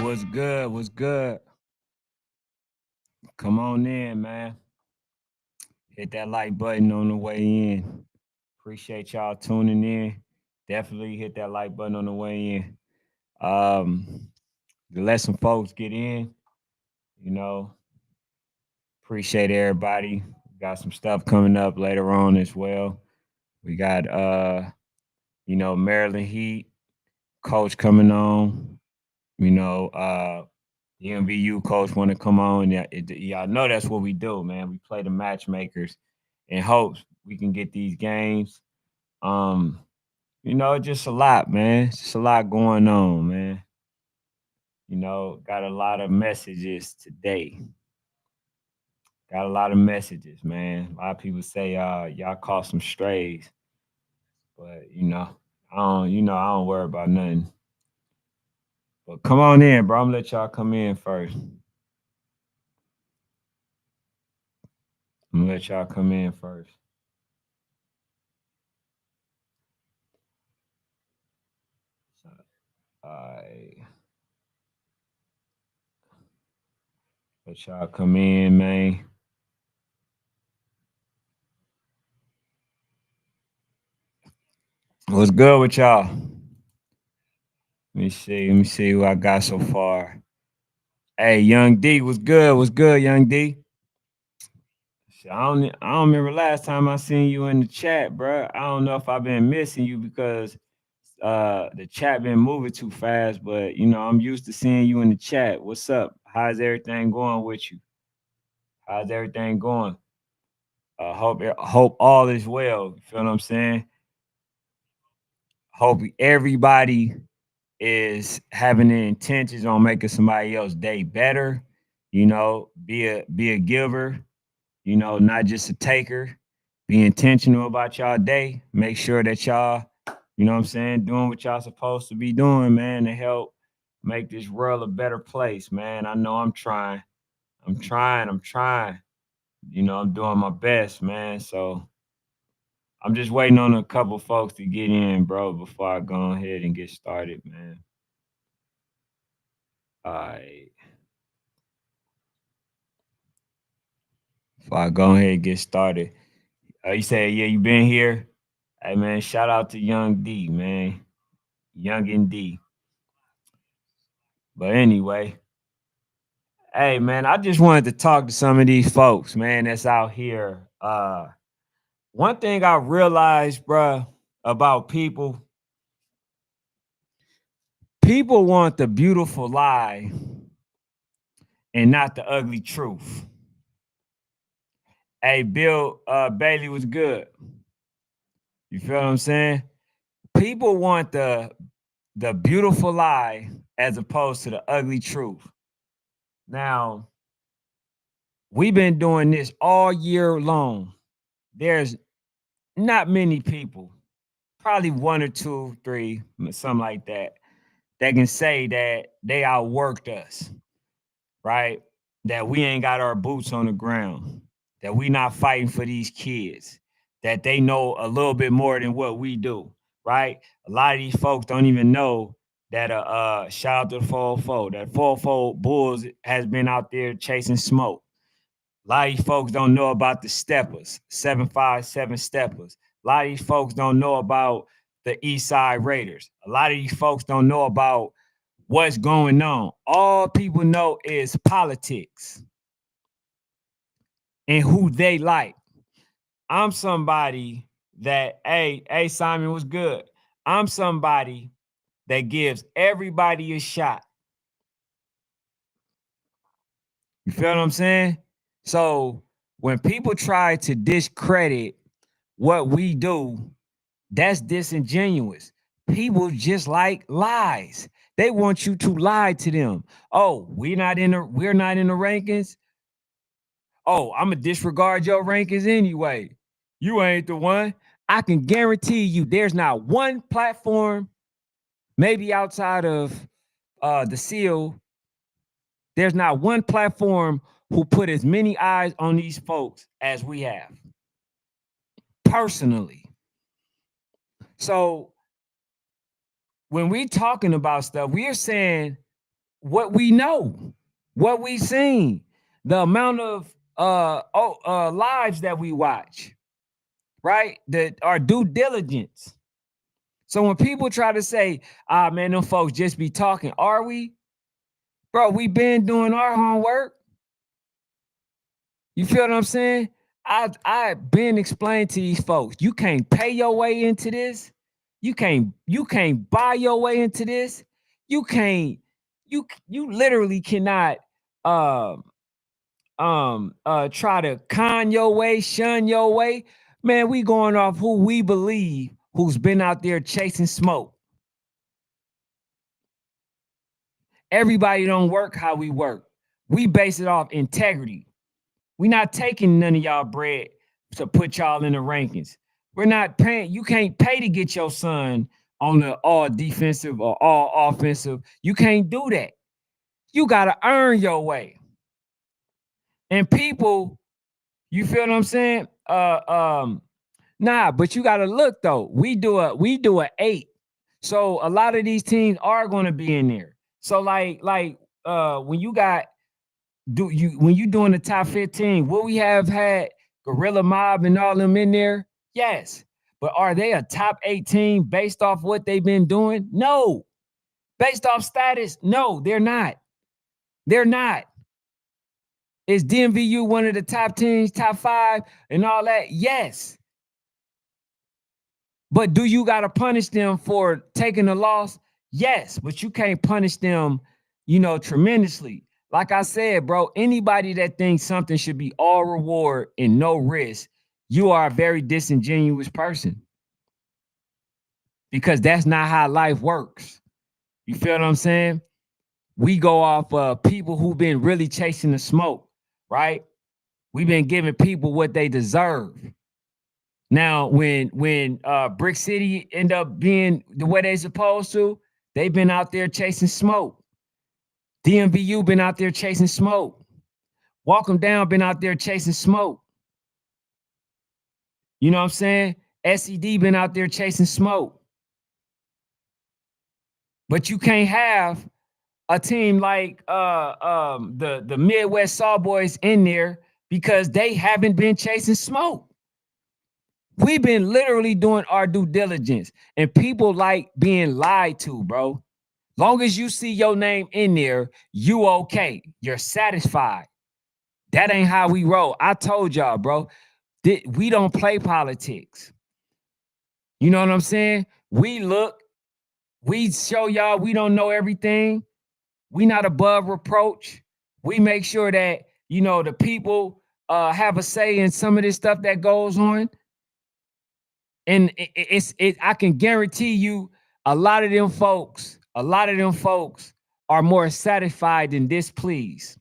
What's good? What's good? Come on in, man. Hit that like button on the way in. Appreciate y'all tuning in. Definitely hit that like button on the way in. To let some folks get in, you know, appreciate everybody. Got some stuff coming up later on as well. We got Maryland Heat coach coming on. You know, the MVU coach want to come on. Yeah, y'all know that's what we do, man. We play the matchmakers in hopes we can get these games. Um, just a lot, man. Just a lot going on, man. Got a lot of messages today. Got a lot of messages, man. A lot of people say y'all caught some strays, but I don't worry about nothing. But come on in, bro. I'm gonna let y'all come in first. I'm gonna let y'all come in first. I let y'all come in, man. What's good with y'all? Let me see. Let me see who I got so far. Hey, Young D, what's good? What's good, Young D? Shit, I don't remember last time I seen you in the chat, bro. I don't know if I've been missing you because the chat been moving too fast, but I'm used to seeing you in the chat. What's up? How's everything going with you? How's everything going? Hope all is well. You feel what I'm saying? Hope everybody is having the intentions on making somebody else's day better. Be a giver. Not just a taker. Be intentional about y'all day. Make sure that y'all, what I'm saying, doing what y'all supposed to be doing, man, to help make this world a better place, man. I know I'm trying. I'm trying. I'm trying. I'm doing my best, man. So I'm just waiting on a couple folks to get in, bro, before I go ahead and get started, man. All right. Before I go ahead and get started. You say, yeah, you been here? Hey, man, shout out to Young D, man. Young and D. But anyway, hey, man, I just wanted to talk to some of these folks, man, that's out here. One thing I realized, bro, about people want the beautiful lie and not the ugly truth. Hey, Bill Bailey was good. You feel what I'm saying? People want the beautiful lie as opposed to the ugly truth. Now, we've been doing this all year long. There's not many people, probably one or two, three, something like that can say that they outworked us, right? That we ain't got our boots on the ground, that we not fighting for these kids, that they know a little bit more than what we do, right? A lot of these folks don't even know that shout out to the 404, that 404 Bulls has been out there chasing smoke. A lot of these folks don't know about the steppers, 757 steppers. A lot of these folks don't know about the East Side Raiders. A lot of these folks don't know about what's going on. All people know is politics and who they like. I'm somebody that, hey, Simon was good. I'm somebody that gives everybody a shot. You feel what I'm saying? So when people try to discredit what we do, that's disingenuous. People just like lies. They want you to lie to them. Oh, we're not in the rankings. Oh, I'm gonna disregard your rankings anyway. You ain't the one. I can guarantee you there's not one platform, maybe outside of the seal, there's not one platform who put as many eyes on these folks as we have. Personally. So when we talking about stuff, we are saying what we know, what we seen, the amount of lives that we watch, right? That our due diligence. So when people try to say, ah man, them folks just be talking, are we? Bro, we been doing our homework. You feel what I'm saying? I've been explaining to these folks, you can't pay your way into this. You can't buy your way into this. You can't you literally cannot um try to con your way, shun your way. Man, we going off who we believe who's been out there chasing smoke. Everybody don't work how we work. We base it off integrity. We not taking none of y'all bread to put y'all in the rankings. We're not paying. You can't pay to get your son on the all defensive or all offensive. You can't do that. You got to earn your way. And people, you feel what I'm saying? Nah, but you got to look though. We do a 8. So a lot of these teams are going to be in there. So when you got do you when you doing the top 15, will we have had Gorilla Mob and all them in there? Yes. But are they a top 18 based off what they've been doing? No. Based off status? No, they're not. They're not. Is DMVU one of the top teams, top 5, and all that? Yes. But do you got to punish them for taking a loss? Yes, but you can't punish them, tremendously. Like I said, bro, anybody that thinks something should be all reward and no risk, you are a very disingenuous person because that's not how life works. You feel what I'm saying? We go off people who've been really chasing the smoke, right? We've been giving people what they deserve. Now, when Brick City end up being the way they supposed to, they've been out there chasing smoke. DMVU been out there chasing smoke. Walk 'em down been out there chasing smoke. You know what I'm saying? SED been out there chasing smoke. But you can't have a team like the Midwest Sawboys in there because they haven't been chasing smoke. We've been literally doing our due diligence, and people like being lied to, bro. Long as you see your name in there, you okay. You're satisfied. That ain't how we roll. I told y'all, bro. We don't play politics. You know what I'm saying? We show y'all we don't know everything. We not above reproach. We make sure that, the people have a say in some of this stuff that goes on. And I can guarantee you a lot of them folks are more satisfied than displeased.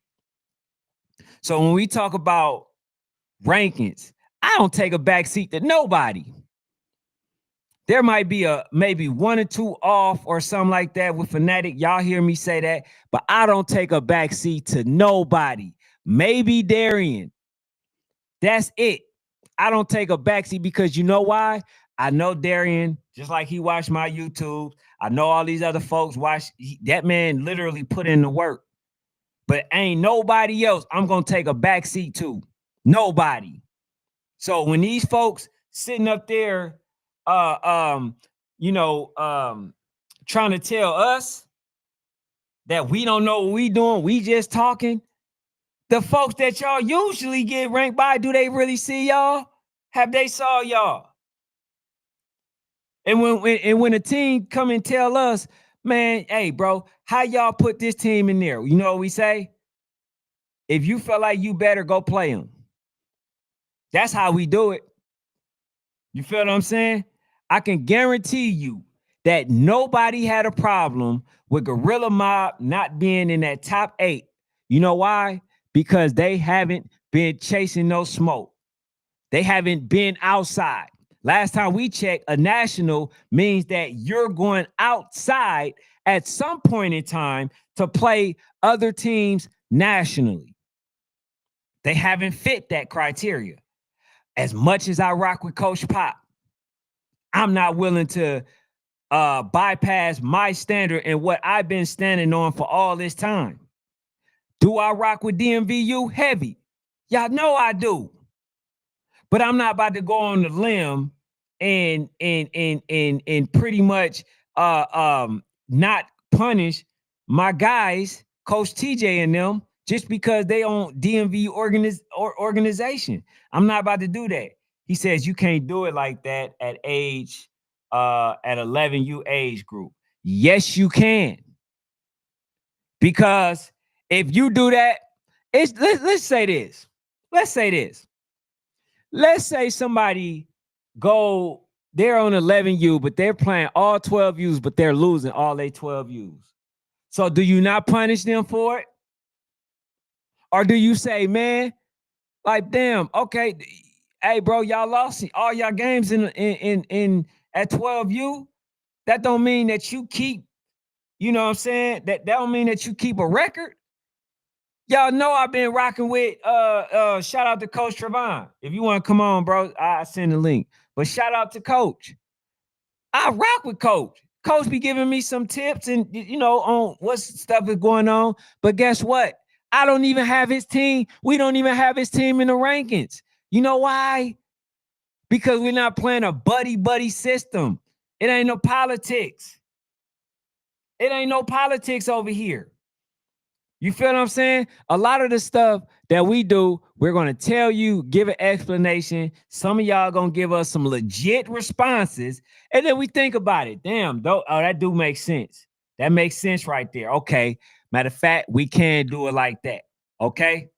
So when we talk about rankings, I don't take a back seat to nobody. There might be maybe 1 or 2 off or something like that with Fanatic. Y'all hear me say that, but I don't take a back seat to nobody. Maybe Darian. That's it. I don't take a backseat because you know why? I know Darian, just like he watched my YouTube. I know all these other folks watch. That man literally put in the work. But ain't nobody else I'm going to take a backseat to. Nobody. So when these folks sitting up there, trying to tell us that we don't know what we doing, we just talking. The folks that y'all usually get ranked by, do they really see y'all? Have they saw y'all? And when a team come and tell us, man, hey, bro, how y'all put this team in there? You know what we say? If you feel like you better, go play them. That's how we do it. You feel what I'm saying? I can guarantee you that nobody had a problem with Gorilla Mob not being in that top 8. You know why? Because they haven't been chasing no smoke. They haven't been outside. Last time we checked, a national means that you're going outside at some point in time to play other teams nationally. They haven't fit that criteria. As much as I rock with Coach Pop, I'm not willing to bypass my standard and what I've been standing on for all this time. Do I rock with DMVU? Heavy. Y'all know I do. But I'm not about to go on the limb and pretty much not punish my guys, Coach TJ and them, just because they own DMV organization. I'm not about to do that. He says you can't do it like that at 11U age group. Yes, you can. Because if you do that, let's say this. Let's say this. Let's say somebody they're on 11U, but they're playing all 12Us, but they're losing all their 12Us. So do you not punish them for it? Or do you say, man, like, damn, okay, hey, bro, y'all lost all y'all games in at 12U? That don't mean that you keep, you know what I'm saying? That don't mean that you keep a record. Y'all know I've been rocking with shout out to Coach Trevon. If you want to come on, bro, I send the link. But shout out to Coach. I rock with Coach. Coach be giving me some tips and on what stuff is going on. But guess what? I don't even have his team. We don't even have his team in the rankings. You know why? Because we're not playing a buddy system. It ain't no politics. It ain't no politics over here. You feel what I'm saying? A lot of the stuff that we do, we're going to tell you, give an explanation. Some of y'all going to give us some legit responses. And then we think about it. Damn, that do make sense. That makes sense right there. Okay. Matter of fact, we can do it like that. Okay.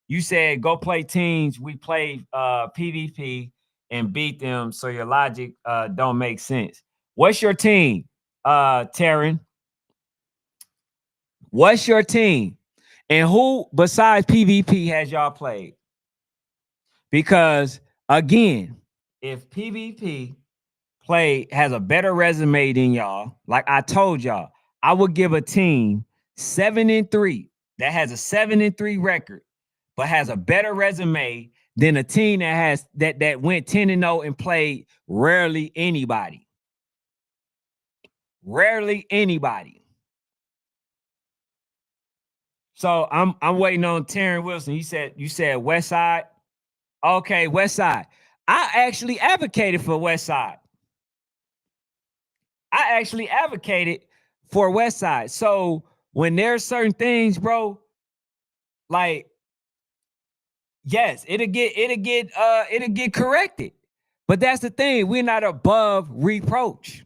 You said go play teams. We play PvP and beat them. So your logic don't make sense. What's your team, Taryn? What's your team? And who besides PvP has y'all played? Because again, if PvP has a better resume than y'all, like I told y'all, I would give a team 7-3 that has a 7-3 record, but has a better resume than a team that has that went 10-0 and played rarely anybody. Rarely anybody. So I'm waiting on Taryn Wilson. You said West Side. Okay, West Side. I actually advocated for West Side. I actually advocated for West Side. So when there's certain things, bro, like, yes, it'll get corrected. But that's the thing. We're not above reproach.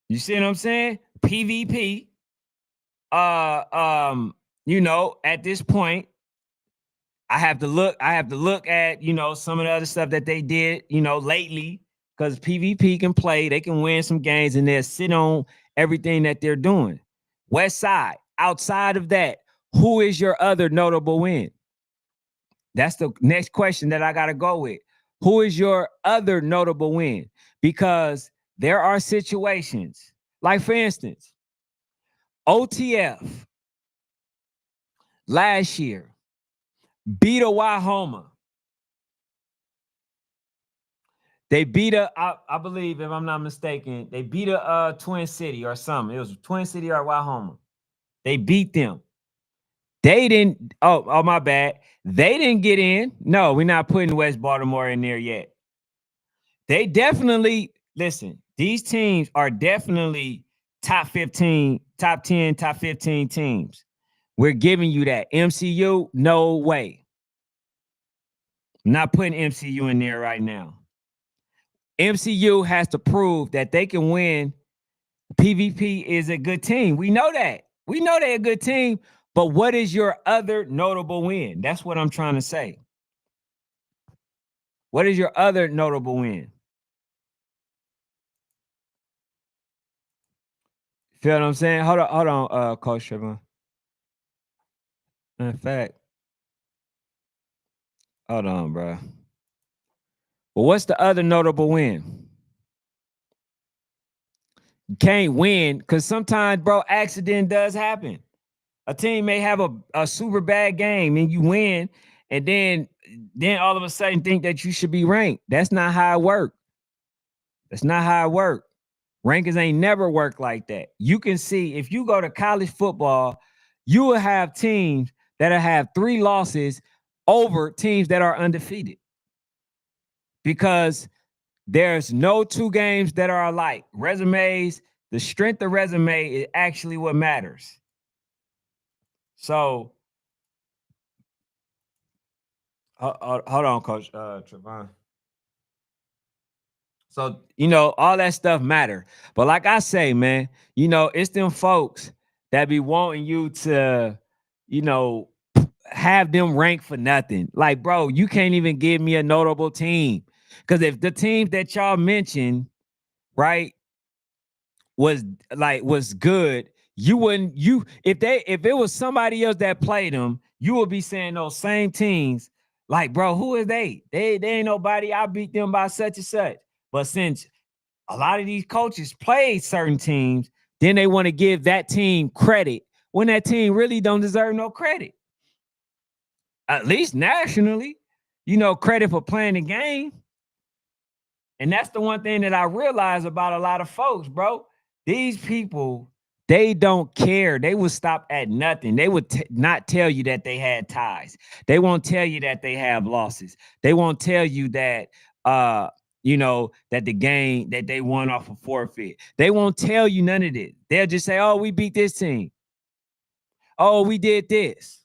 You see what I'm saying? PvP. At this point, I have to look at, some of the other stuff that they did, lately, because PvP can play, they can win some games, and they'll sit on everything that they're doing. West Side, outside of that, who is your other notable win? That's the next question that I got to go with. Who is your other notable win? Because there are situations, like for instance, OTF last year beat a Wahoma. They beat I believe, if I'm not mistaken, they beat a Twin City or something. It was Twin City or Wahoma. They beat them. They didn't, oh, my bad. They didn't get in. No, we're not putting West Baltimore in there yet. They definitely, listen, these teams are definitely top 15, top 10, top 15 teams. We're giving you that. MCU, no way. I'm not putting MCU in there right now. MCU has to prove that they can win. PvP is a good team. We know that. We know they're a good team, but what is your other notable win? That's what I'm trying to say. What is your other notable win? Feel what I'm saying? Hold on, Coach Trevon. In fact, hold on, bro. Well, what's the other notable win? You can't win because sometimes, bro, accident does happen. A team may have a super bad game and you win, and then all of a sudden think that you should be ranked. That's not how it works. That's not how it works. Rankings ain't never worked like that. You can see if you go to college football, you will have teams that'll have 3 losses over teams that are undefeated because there's no 2 games that are alike. Resumes, the strength of resume is actually what matters. So, hold on, Coach Trevon. So, all that stuff matter. But like I say, man, it's them folks that be wanting you to, you know, have them rank for nothing. Like, bro, you can't even give me a notable team. Because if the teams that y'all mentioned, right, was good, you wouldn't if it was somebody else that played them, you would be saying those same teams, like, bro, who is they? They ain't nobody. I beat them by such and such. But since a lot of these coaches played certain teams, then they want to give that team credit when that team really don't deserve no credit. At least nationally, credit for playing the game. And that's the one thing that I realize about a lot of folks, bro. These people, they don't care. They would stop at nothing. They would not tell you that they had ties. They won't tell you that they have losses. They won't tell you that that the game that they won off a forfeit. They won't tell you none of this. They'll just say, "Oh, we beat this team. Oh, we did this.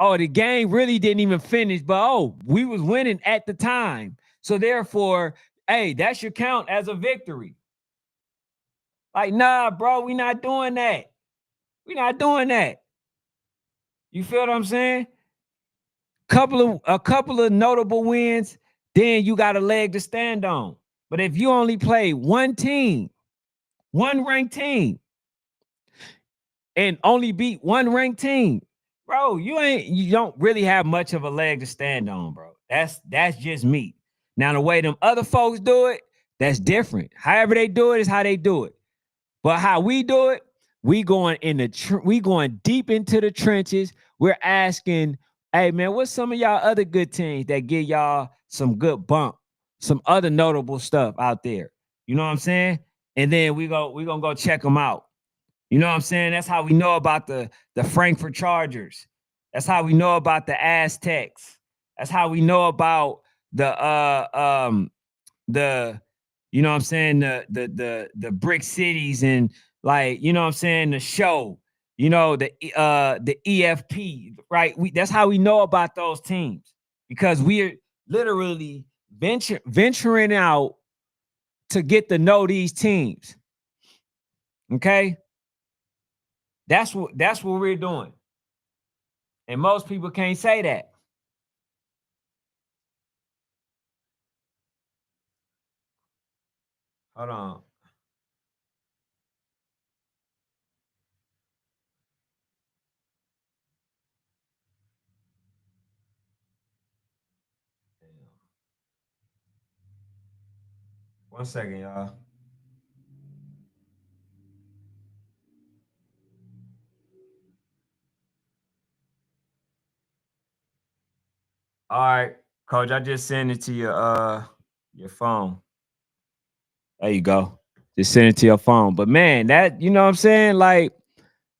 Oh, the game really didn't even finish, but we was winning at the time. So therefore, hey, that should count as a victory." Like, nah, bro, we not doing that. We not doing that. You feel what I'm saying? A couple of notable wins, then you got a leg to stand on. But if you only play one team, one ranked team, and only beat one ranked team, bro, you don't really have much of a leg to stand on, bro. That's just me. Now the way them other folks do it, that's different. However they do it is how they do it. But how we do it, we going deep into the trenches. We're asking, hey man, what's some of y'all other good teams that give y'all some good bump, some other notable stuff out there? You know what I'm saying? And then we gonna go check them out. You know what I'm saying? That's how we know about the Frankfurt Chargers. That's how we know about the Aztecs. That's how we know about the you know what I'm saying, the brick cities and, like, you know what I'm saying, the show, the EFP, right? That's how we know about those teams, because we're literally venturing out to get to know these teams. Okay? That's what we're doing. And most people can't say that. Hold on. One second, y'all. All right, Coach, I just sent it to your phone. There you go. Just send it to your phone. But man, that, you know what I'm saying? Like,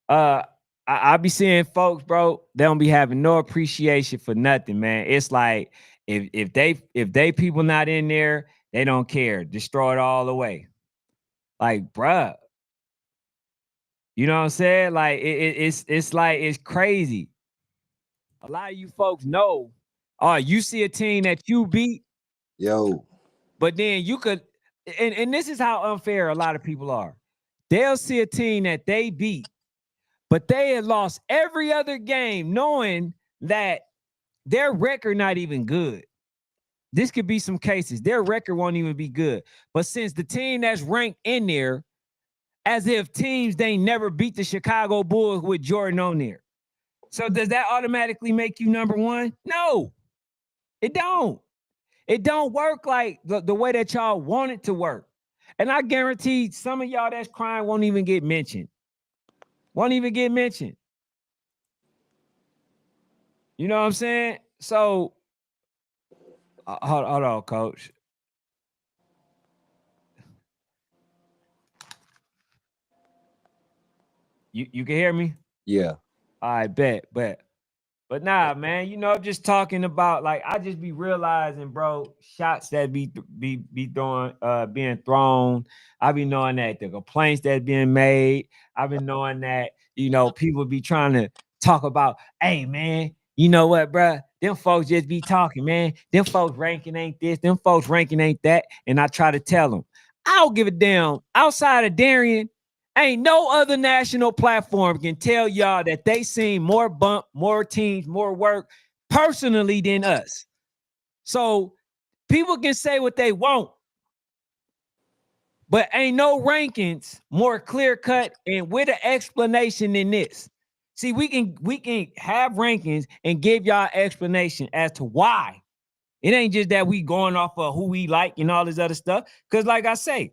uh I be seeing folks, bro, they don't be having no appreciation for nothing, man. It's like if they people not in there, they don't care. Destroy it all away. Like, bruh, you know what I'm saying? Like, it's like, it's crazy. A lot of you folks know, you see a team that you beat, Yo, but then you could, and this is how unfair a lot of people are. They'll see a team that they beat, but they had lost every other game, knowing that their record not even good. This could be some cases. Their record won't even be good. But since the team that's ranked in there, as if teams they never beat the Chicago Bulls with Jordan on there. So does that automatically make you number one? No, it don't. It don't work like the way that y'all want it to work. And I guarantee some of y'all that's crying won't even get mentioned. Won't even get mentioned. You know what I'm saying? So hold on, Coach. You can hear me? Yeah. I bet. But nah, man, I'm just talking about like I just be realizing, bro, shots that be throwing, being thrown. I be knowing that the complaints that being made. I've been knowing that people be trying to talk about, hey man, you know what, bro? Them folks just be talking, man. Them folks ranking ain't this. Them folks ranking ain't that. And I try to tell them, I don't give a damn. Outside of Darian, ain't no other national platform can tell y'all that they seen more bump, more teams, more work personally than us. So people can say what they want, but ain't no rankings more clear cut and with an explanation than this. See, we can have rankings and give y'all explanation as to why. It ain't just that we going off of who we like and all this other stuff. Because like I say,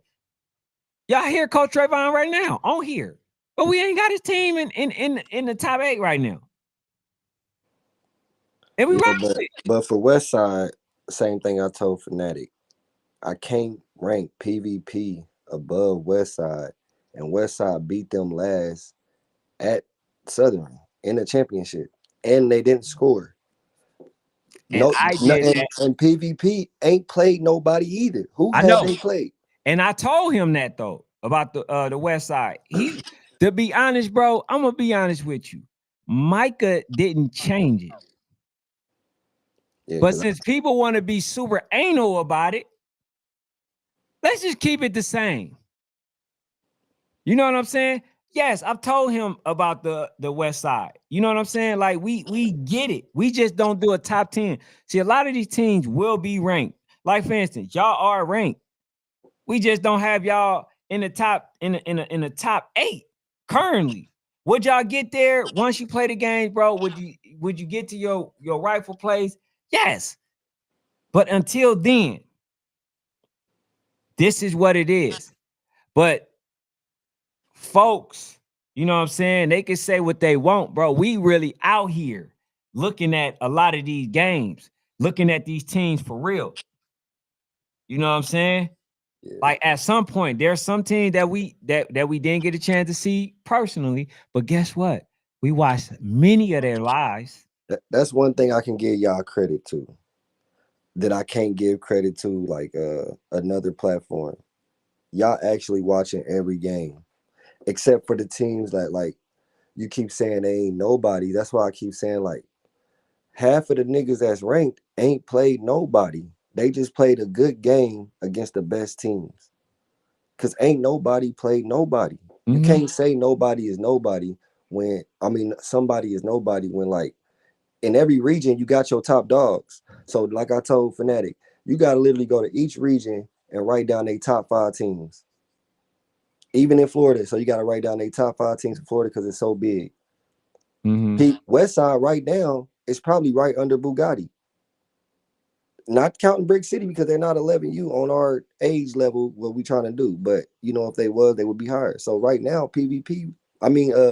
y'all hear Coach Trayvon right now on here. But we ain't got his team in the top 8 right now. And we Yeah, right. but for West Side, same thing I told Fnatic. I can't rank PvP above West Side, and West Side beat them last at Southern in the championship, and they didn't score. And No, I no did that. and PvP ain't played nobody either. Who I have know. they played? And I told him that though about the West Side. To be honest, bro, I'm gonna be honest with you. Micah didn't change it. Yeah, But since people want to be super anal about it, let's just keep it the same. You know what I'm saying? Yes, I've told him about the West Side. You know what I'm saying? Like we get it. We just don't do a top 10. See, a lot of these teams will be ranked. Like for instance, y'all are ranked. We just don't have y'all in the top in the top 8 currently. Would y'all get there once you play the game, bro? Would you get to your rightful place? Yes. But until then, this is what it is. But folks, you know what I'm saying? They can say what they want, bro. We really out here looking at a lot of these games, looking at these teams for real. You know what I'm saying? yeah. Like at some point, there's some teams that we didn't get a chance to see personally, but guess what? We watched many of their lives. That's one thing I can give y'all credit to that I can't give credit to like another platform. Y'all actually watching every game, except for the teams that like you keep saying they ain't nobody. That's why I keep saying like half of the niggas that's ranked ain't played nobody. They just played a good game against the best teams. Cause ain't nobody played nobody. You can't say nobody is nobody when somebody is nobody when like in every region you got your top dogs. So like I told Fnatic, you gotta literally go to each region and write down their top 5 teams. Even in Florida, so you gotta write down their top 5 teams in Florida because it's so big. West Side right now is probably right under Bugatti. Not counting Brick City because they're not 11U on our age level, what we trying to do. But if they was, they would be higher. So right now,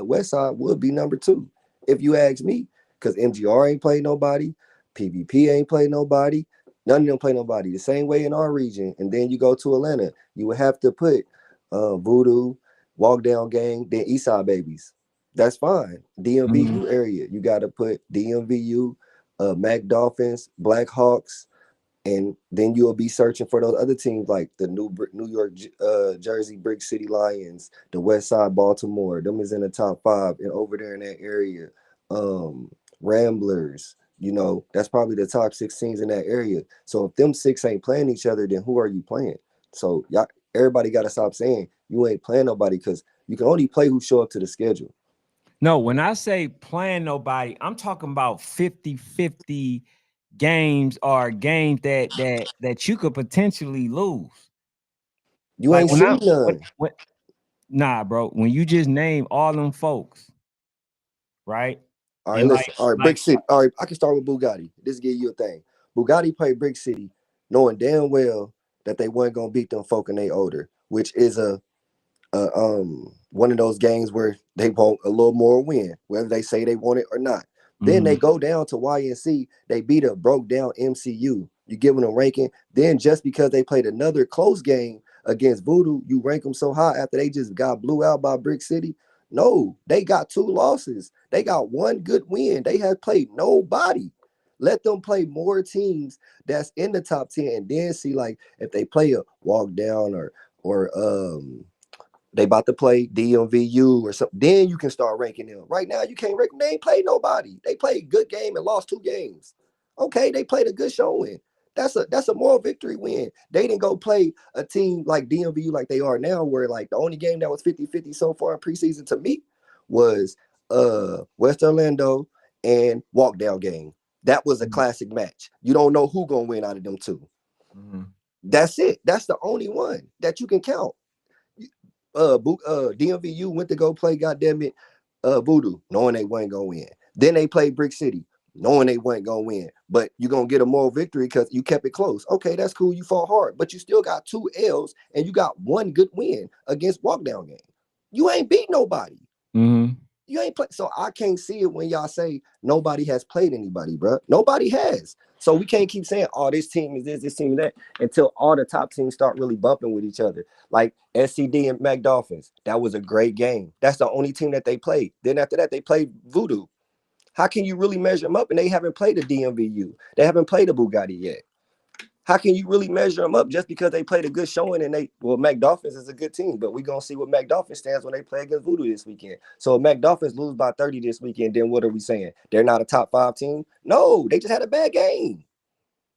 West Side would be number 2, if you ask me, because MGR ain't played nobody, PvP ain't played nobody, none of them play nobody. The same way in our region, and then you go to Atlanta, you would have to put Voodoo, Walk Down Gang, then Eastside Babies. That's fine. DMVU area, you got to put DMVU, Mac Dolphins, Black Hawks. And then you'll be searching for those other teams like the New York, Jersey Brick City Lions, the West Side Baltimore. Them is in the top 5 and over there in that area. Ramblers, that's probably the top 6 teams in that area. So if them 6 ain't playing each other, then who are you playing? So everybody got to stop saying you ain't playing nobody because you can only play who show up to the schedule. No, when I say playing nobody, I'm talking about 50-50 games or games that you could potentially lose. You like ain't seen none. Nah, bro. When you just name all them folks, right? All right, listen. All right, Brick City. All right, I can start with Bugatti. This give you a thing. Bugatti played Brick City, knowing damn well that they weren't gonna beat them folk and they older, which is one of those games where they want a little more win, whether they say they want it or not. Then they go down to YNC, they beat a broke down MCU. You give them a ranking. Then just because they played another close game against Voodoo, you rank them so high after they just got blew out by Brick City. No, they got 2 losses. They got 1 good win. They have played nobody. Let them play more teams that's in the top 10 and then see like if they play a walk down or they about to play DMVU or something. Then you can start ranking them. Right now, you can't rank them. They ain't played nobody. They played a good game and lost 2 games. Okay, they played a good showing. That's a moral victory win. They didn't go play a team like DMVU like they are now, where like the only game that was 50-50 so far in preseason to me was West Orlando and walk down game. That was a classic match. You don't know who gonna win out of them 2. Mm-hmm. That's it. That's the only one that you can count. DMVU went to go play, goddamn it, Voodoo, knowing they wasn't gonna win. Then they played Brick City, knowing they wasn't gonna win. But you're gonna get a moral victory because you kept it close. Okay, that's cool. You fought hard, but you still got 2 L's and you got 1 good win against walk down game. You ain't beat nobody. Mm-hmm. You ain't play. So I can't see it when y'all say nobody has played anybody, bro. Nobody has. So we can't keep saying, oh, this team is this team is that, until all the top teams start really bumping with each other. Like SCD and Mac Dolphins. That was a great game. That's the only team that they played. Then after that, they played Voodoo. How can you really measure them up? And they haven't played the DMVU. They haven't played the Bugatti yet. How can you really measure them up just because they played a good showing and Mac Dolphins is a good team, but we're going to see what Mac Dolphins stands when they play against Voodoo this weekend. So if Mac Dolphins lose by 30 this weekend, then what are we saying? They're not a top 5 team? No, they just had a bad game.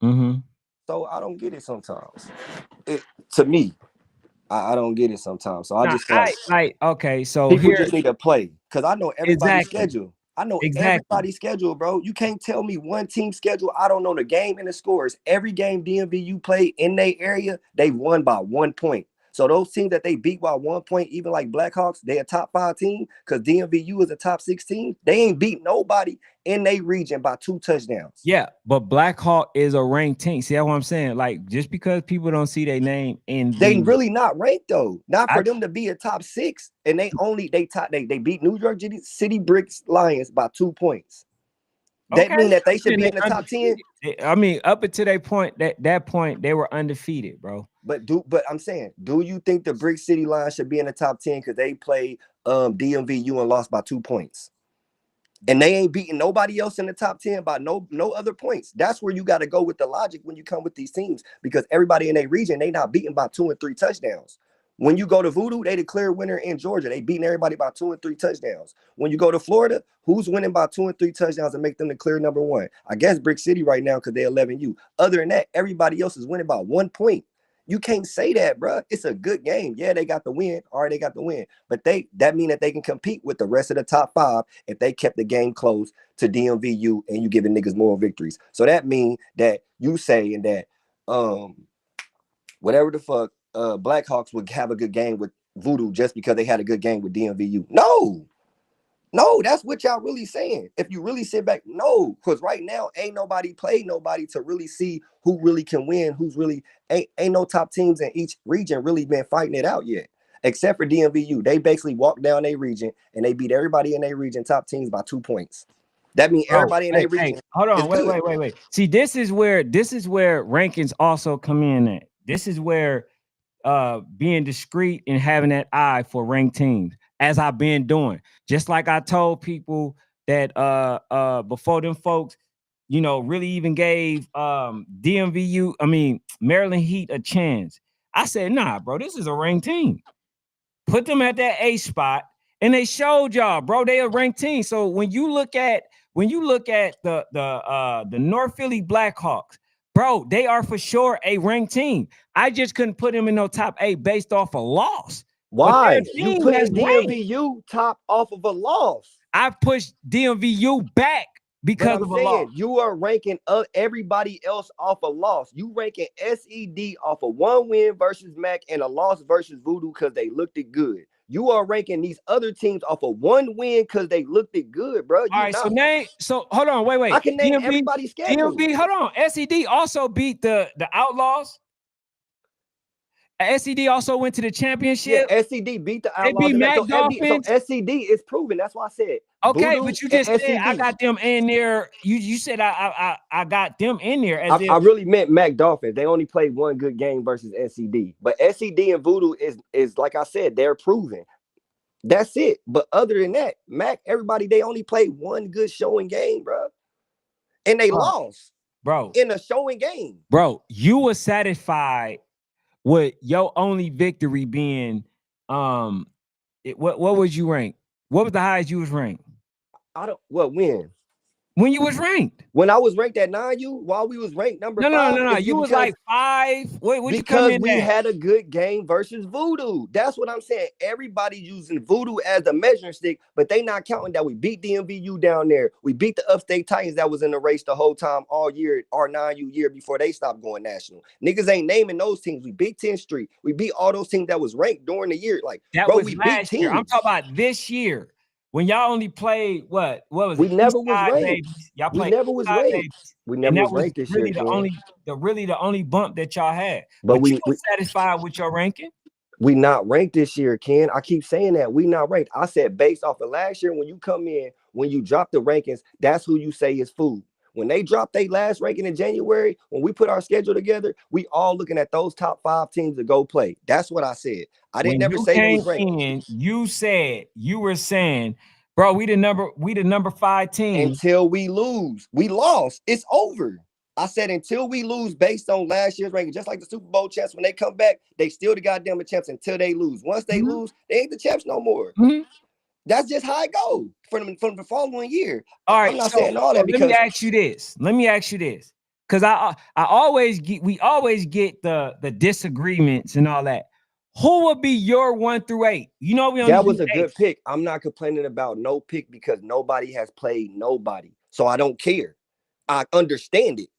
Mm-hmm. So I don't get it sometimes. To me, I don't get it sometimes. So I just like okay, so people here just need to play because I know everybody's exactly. schedule. I know Exactly. everybody's schedule, bro. You can't tell me one team schedule. I don't know the game and the scores. Every game DMVU played in their area, they won by 1 point. So those teams that they beat by 1 point, even like Blackhawks, they a top 5 team because DMVU is a top 6 team. They ain't beat nobody in their region by 2 touchdowns. Yeah, but Blackhawk is a ranked team. See what I'm saying? Like just because people don't see their name in they really not ranked though. Not for them to be a top 6, and they beat New York City Bricks Lions by 2 points. That mean that they should be in the top 10. I mean, up until that point, they were undefeated, bro. But I'm saying, do you think the Brick City Lions should be in the top 10 because they played DMVU and lost by 2 points? And they ain't beating nobody else in the top 10 by no other points. That's where you got to go with the logic when you come with these teams, because everybody in their region, they not beating by 2 and 3 touchdowns. When you go to Voodoo, they declare winner in Georgia. They beating everybody by 2 and 3 touchdowns. When you go to Florida, who's winning by 2 and 3 touchdowns and make them the clear number 1? I guess Brick City right now because they're 11U. Other than that, everybody else is winning by 1 point. You can't say that, bro. It's a good game. Yeah, they got the win. All right, they got the win. But that mean that they can compete with the rest of the top 5 if they kept the game close to DMVU and you giving niggas more victories. So that mean that you saying that whatever the fuck, Blackhawks would have a good game with Voodoo just because they had a good game with DMVU. No, that's what y'all really saying. If you really sit back, no, because right now ain't nobody played nobody to really see who really can win, who's really ain't no top teams in each region really been fighting it out yet, except for DMVU. They basically walked down their region and they beat everybody in their region top teams by 2 points. That means everybody in their region. Hold on, wait. See, this is where rankings also come in at. This is where being discreet and having that eye for ranked teams, as I've been doing. Just like I told people that before them folks, you know, really even gave Maryland Heat a chance. I said, nah, bro, this is a ranked team. Put them at that A spot, and they showed y'all, bro, they a ranked team. So when you look at the North Philly Blackhawks, bro, they are for sure a ranked team. I just couldn't put them in no top 8 based off a loss. Why? You put DMVU top off of a loss. I pushed DMVU back because of a loss. You are ranking everybody else off a loss. You ranking SED off of 1 win versus Mac and a loss versus Voodoo because they looked it good. You are ranking these other teams off of 1 win because they looked it good, bro. All right, so hold on, wait. I can name everybody's schedule. DMV, hold on. SED also beat the Outlaws. SED also went to the championship. Yeah, SED beat the Outlaws. They beat Mac Dolphins. So SED is proven. That's why I said. Okay, but you just said I got them in there. You said I got them in there. I really meant Mac Dolphins. They only played 1 good game versus SED. But SED and Voodoo is like I said, they're proven. That's it. But other than that, Mac, everybody, they only played one good showing game, bro. And they lost bro. in a showing game. Bro, you were satisfied with your only victory being what was you ranked? What was the highest you was ranked? When you was ranked? When I was ranked at 9U, while we was ranked number 5. No. You was like 5. What you come in because we had a good game versus Voodoo. That's what I'm saying. Everybody using Voodoo as the measuring stick, but they not counting that we beat DMVU down there. We beat the Upstate Titans that was in the race the whole time all year, our 9U year before they stopped going national. Niggas ain't naming those teams. We beat 10th Street. We beat all those teams that was ranked during the year. Like, that bro, was we last beat year. teams. I'm talking about this year. When y'all only played what was we it? never was ranked. Y'all played. We never was ranked. We never was ranked this really year. The only bump that y'all had. But you were satisfied with your ranking. We not ranked this year, Ken. I keep saying that we not ranked. I said based off of last year, when you come in, when you drop the rankings, that's who you say is food. When they dropped their last ranking in January, when we put our schedule together, we all looking at those top 5 teams to go play. That's what I said. I didn't never say they was ranked. You were saying, bro, we the number 5 team. Until we lose. We lost. It's over. I said until we lose based on last year's ranking, just like the Super Bowl champs, when they come back, they still the goddamn champs until they lose. Once they lose, they ain't the champs no more. That's just how it goes from the following year. All right, I'm not saying all that because let me ask you this. Because we always get the disagreements and all that. Who would be your 1 through 8? You know, that was a good pick. I'm not complaining about no pick because nobody has played nobody. So I don't care. I understand it.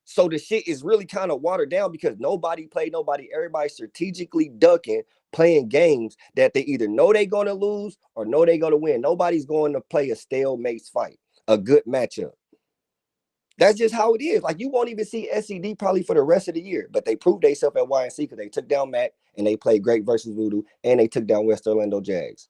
So the shit is really kind of watered down because nobody played nobody. Everybody strategically ducking, playing games that they either know they're going to lose or know they're going to win. Nobody's going to play a stalemate fight, a good matchup. That's just how it is. Like, you won't even see SED probably for the rest of the year, but they proved themselves at YNC because they took down Mac and they played great versus Voodoo and they took down West Orlando Jags.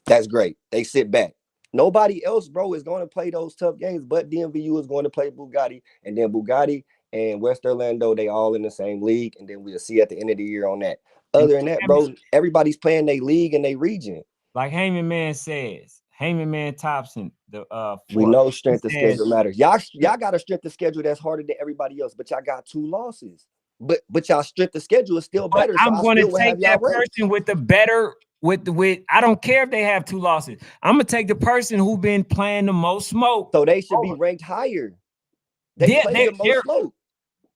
That's great. They sit back. Nobody else, bro, is going to play those tough games, but DMVU is going to play Bugatti, and then Bugatti and West Orlando, they all in the same league, and then we'll see at the end of the year on that. Other than that, bro, everybody's playing their league and their region. Like Heyman Man says, Heyman Man Thompson, we know strength of schedule matters. Y'all got a strength of schedule that's harder than everybody else, but y'all got 2 losses. But y'all strength of schedule is still better. So I'm going to take that person with the better. With I don't care if they have 2 losses. I'm gonna take the person who's been playing the most smoke. So they should be ranked higher. They play the most smoke.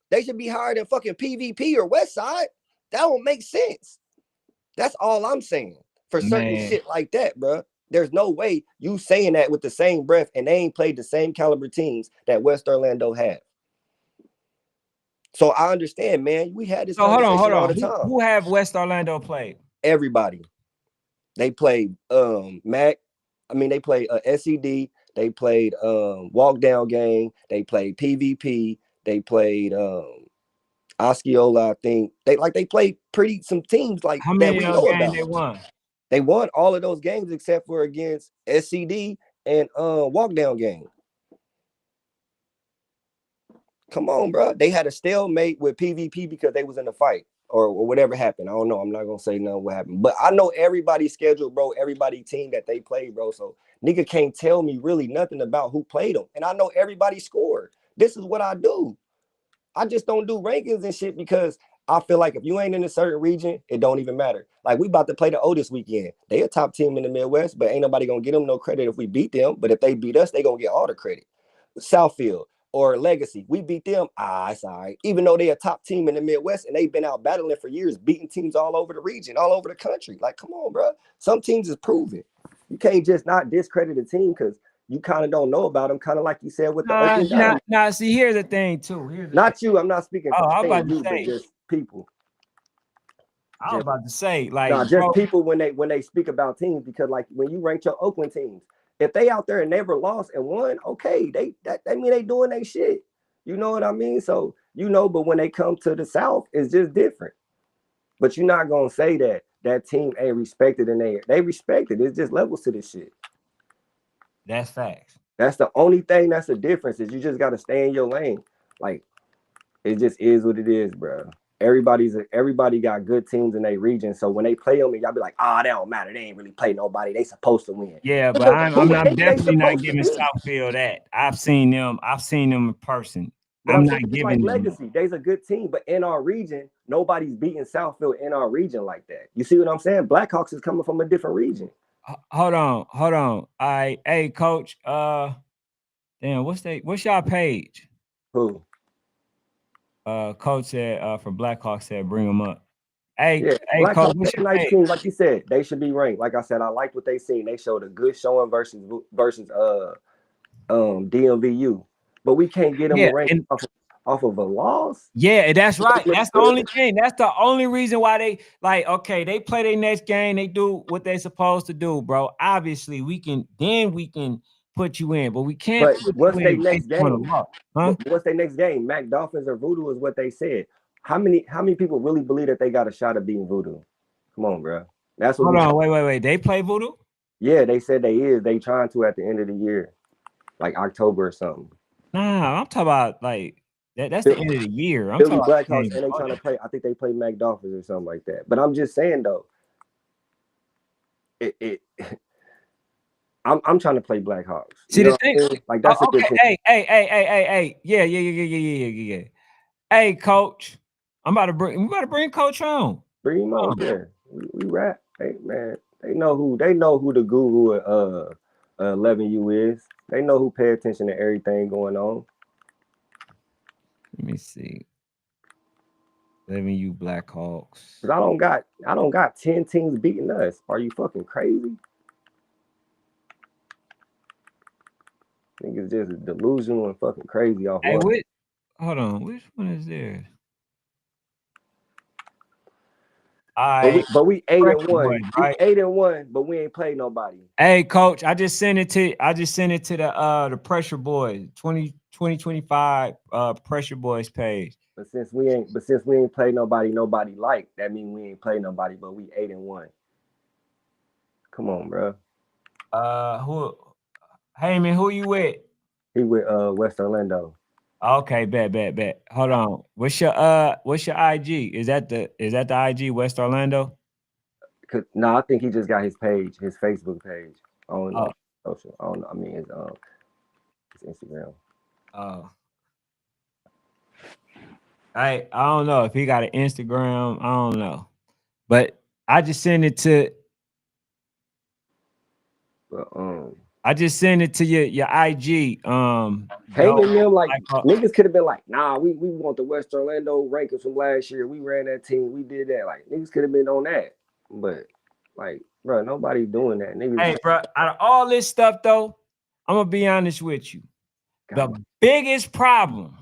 They should be higher than fucking PVP or Westside. That don't make sense. That's all I'm saying. For certain shit like that, bro. There's no way you saying that with the same breath and they ain't played the same caliber teams that West Orlando have. So I understand, man. We had this conversation all the time. Who have West Orlando played? Everybody. They played Mac. I mean, they played SED. They played Walk Down Gang. They played PVP. They played Osceola. I think they played some teams like how many that we know about. They won. They won all of those games except for against SCD and Walk Down Gang. Come on, bro. They had a stalemate with PVP because they was in a fight or whatever happened. I don't know. I'm not going to say none what happened. But I know everybody's schedule, bro. Everybody team that they played, bro. So nigga can't tell me really nothing about who played them. And I know everybody scored. This is what I do. I just don't do rankings and shit because I feel like if you ain't in a certain region, it don't even matter. Like, we about to play the Otis weekend. They a top team in the Midwest, but ain't nobody going to get them no credit if we beat them. But if they beat us, they going to get all the credit. Southfield or Legacy, we beat them. It's all right. Even though they a top team in the Midwest and they've been out battling for years, beating teams all over the region, all over the country. Like, come on, bro. Some teams is proven. You can't just not discredit a team because you kind of don't know about them, kind of like you said with the Oakland Diamondbacks. See, here's the thing, too. You. I'm not speaking for you, but just people. I was about to say, like, people when they speak about teams, because like when you rank your Oakland teams, if they out there and never lost and won, okay, that mean they doing their shit. You know what I mean? So, but when they come to the South, it's just different. But you're not gonna say that team ain't respected and they respect it. It's just levels to this shit. That's facts. That's the only thing that's the difference is you just gotta stay in your lane. Like, it just is what it is, bro. everybody got good teams in their region. So when they play them, and y'all be like, they don't matter. They ain't really play nobody. They supposed to win. Yeah, but I'm definitely not giving Southfield that. I've seen them in person. But I'm I'm not saying, giving like them Legacy, they's a good team, but in our region, nobody's beating Southfield in our region like that. You see what I'm saying? Blackhawks is coming from a different region. Hold on. Hey, coach. Damn, what's y'all page? Who? Coach said for Blackhawks said bring them up. Hey, yeah, hey, coach, what's your nice team? Like you said, they should be ranked. Like I said, I like what they seen. They showed a good showing versus DMVU, but we can't get them ranked off of a loss. Yeah, that's right. That's the only thing. That's the only reason why they they play their next game. They do what they're supposed to do, bro. Obviously, we can put you in, but we can't. But what's their next game? Huh? What's their next game? Mac Dolphins or Voodoo is what they said. How many people really believe that they got a shot of beating Voodoo? Come on, bro. That's what. Hold on, wait. They play Voodoo? Yeah, they said they trying to at the end of the year, like October or something. Nah, I'm talking about like that's the end of the year. I'm Billy talking about Blackhawks, and they trying to play. I think they play Mac Dolphins or something like that. But I'm just saying though, I'm trying to play Blackhawks. See the thing, like that's a good team. Hey, yeah. Hey, coach, we about to bring Coach on. Bring him on, yeah. We rap. Hey man, they know who the guru at 11U is. They know who pay attention to everything going on. Let me see. 11U Blackhawks. Cause I don't got 10 teams beating us. Are you fucking crazy? I think it's just delusional and fucking crazy off. Hey, hold on, which one is there? But we 8-1. Right? 8-1, but we ain't played nobody. Hey, coach, I just sent it to the Pressure Boys 2025 Pressure Boys page. But since we ain't played nobody like, that means we ain't played nobody, but we 8-1. Come on, bro. Hey man, who you with? He with West Orlando. Okay, bet. Hold on. What's your IG? Is that the IG West Orlando? No, I think he just got his page, his Facebook page on social. I don't know. I mean, his Instagram. Oh. I don't know if he got an Instagram. I don't know, but I just sent it to. I just sent it to your IG. Hating them like niggas could have been like, nah, we want the West Orlando rankings from last year. We ran that team. We did that. Like niggas could have been on that, but like, bro, nobody doing that. Niggas. Hey, bro, out of all this stuff though, I'm gonna be honest with you. The biggest problem,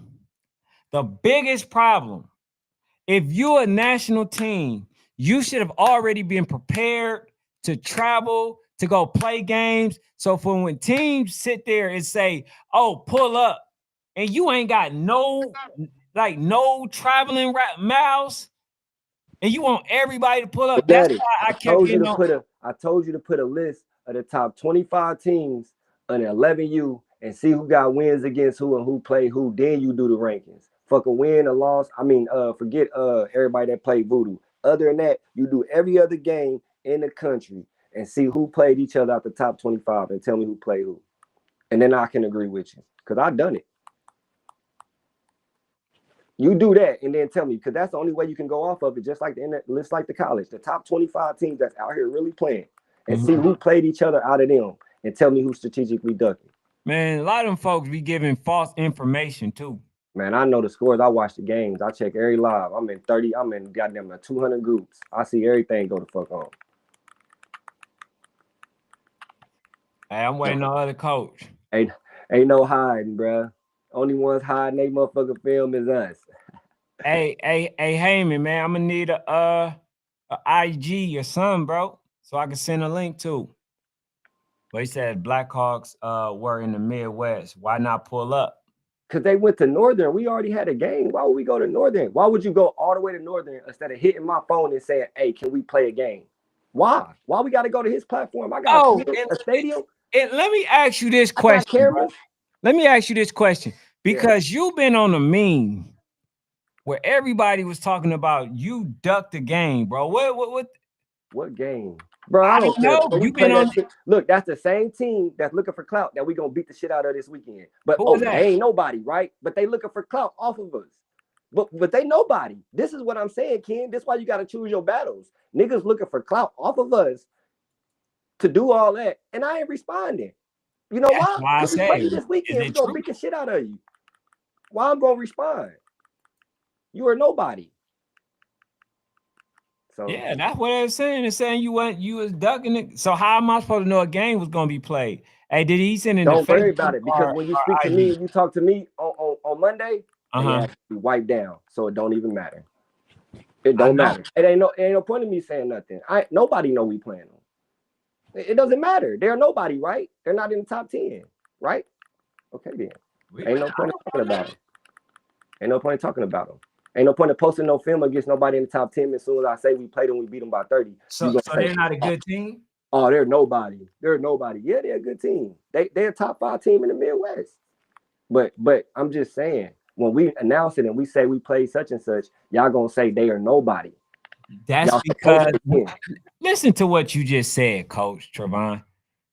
if you're a national team, you should have already been prepared to travel, to go play games. So for when teams sit there and say, oh, pull up, and you ain't got no traveling miles, and you want everybody to pull up. That's why I told you to put a list of the top 25 teams on 11U and see who got wins against who and who played who. Then you do the rankings. Fuck a win, a loss. I mean, forget everybody that played Voodoo. Other than that, you do every other game in the country and see who played each other out the top 25 and tell me who played who. And then I can agree with you because I've done it. You do that and then tell me, because that's the only way you can go off of it, just like the college. The top 25 teams that's out here really playing and see who played each other out of them and tell me who strategically ducking. Man, a lot of them folks be giving false information too. Man, I know the scores. I watch the games. I check every live. I'm in goddamn 200 groups. I see everything go the fuck on. Hey, I'm waiting on other coach. Ain't no hiding, bro. Only ones hiding they motherfucking film is us. Hey, Heyman, man, I'm gonna need a IG or something, bro, so I can send a link to. But he said Blackhawks were in the Midwest. Why not pull up? Because they went to Northern. We already had a game. Why would we go to Northern? Why would you go all the way to Northern instead of hitting my phone and saying, hey, can we play a game? Why? Why we got to go to his platform? I got a stadium. And let me ask you this question. Let me ask you this question. Because you've been on the meme where everybody was talking about you ducked the game, bro. What game? Bro, I I don't don't care. know. Bro, we You play been that on shit. Look, that's the same team that's looking for clout that we gonna beat the shit out of this weekend. But Who was that? they ain't nobody, right? But they looking for clout off of us. But they nobody. This is what I'm saying, Ken. This is why you gotta choose your battles. Niggas looking for clout off of us to do all that, and I ain't responding. You know why? why I Because we play you say, this weekend. is We it gonna true? beat the shit out of you. Why I'm gonna respond? You are nobody. So Yeah, that's what they're saying. They're saying you was ducking it. So how am I supposed to know a game was gonna be played? Hey, did he send in the don't worry Facebook about it, because or when you speak to IG? me and you talk to me on Monday, they Uh-huh. have to be wiped down. So it don't even matter. It I don't know. matter. It ain't no point in me saying nothing. Nobody know we playing them. It doesn't matter. They're nobody, right? They're not in the top 10, right? Okay then. Ain't no point in talking about them. Ain't no point in talking about them. Ain't no point in posting no film against nobody in the top 10. As soon as I say we played them, we beat them by 30. So they're not a good team? Oh, they're nobody. They're nobody. Yeah, they're a good team. They're a top 5 team in the Midwest. But I'm just saying, when we announce it and we say we played such and such, y'all gonna say they are nobody. That's Y'all because listen to what you just said, Coach Trevon.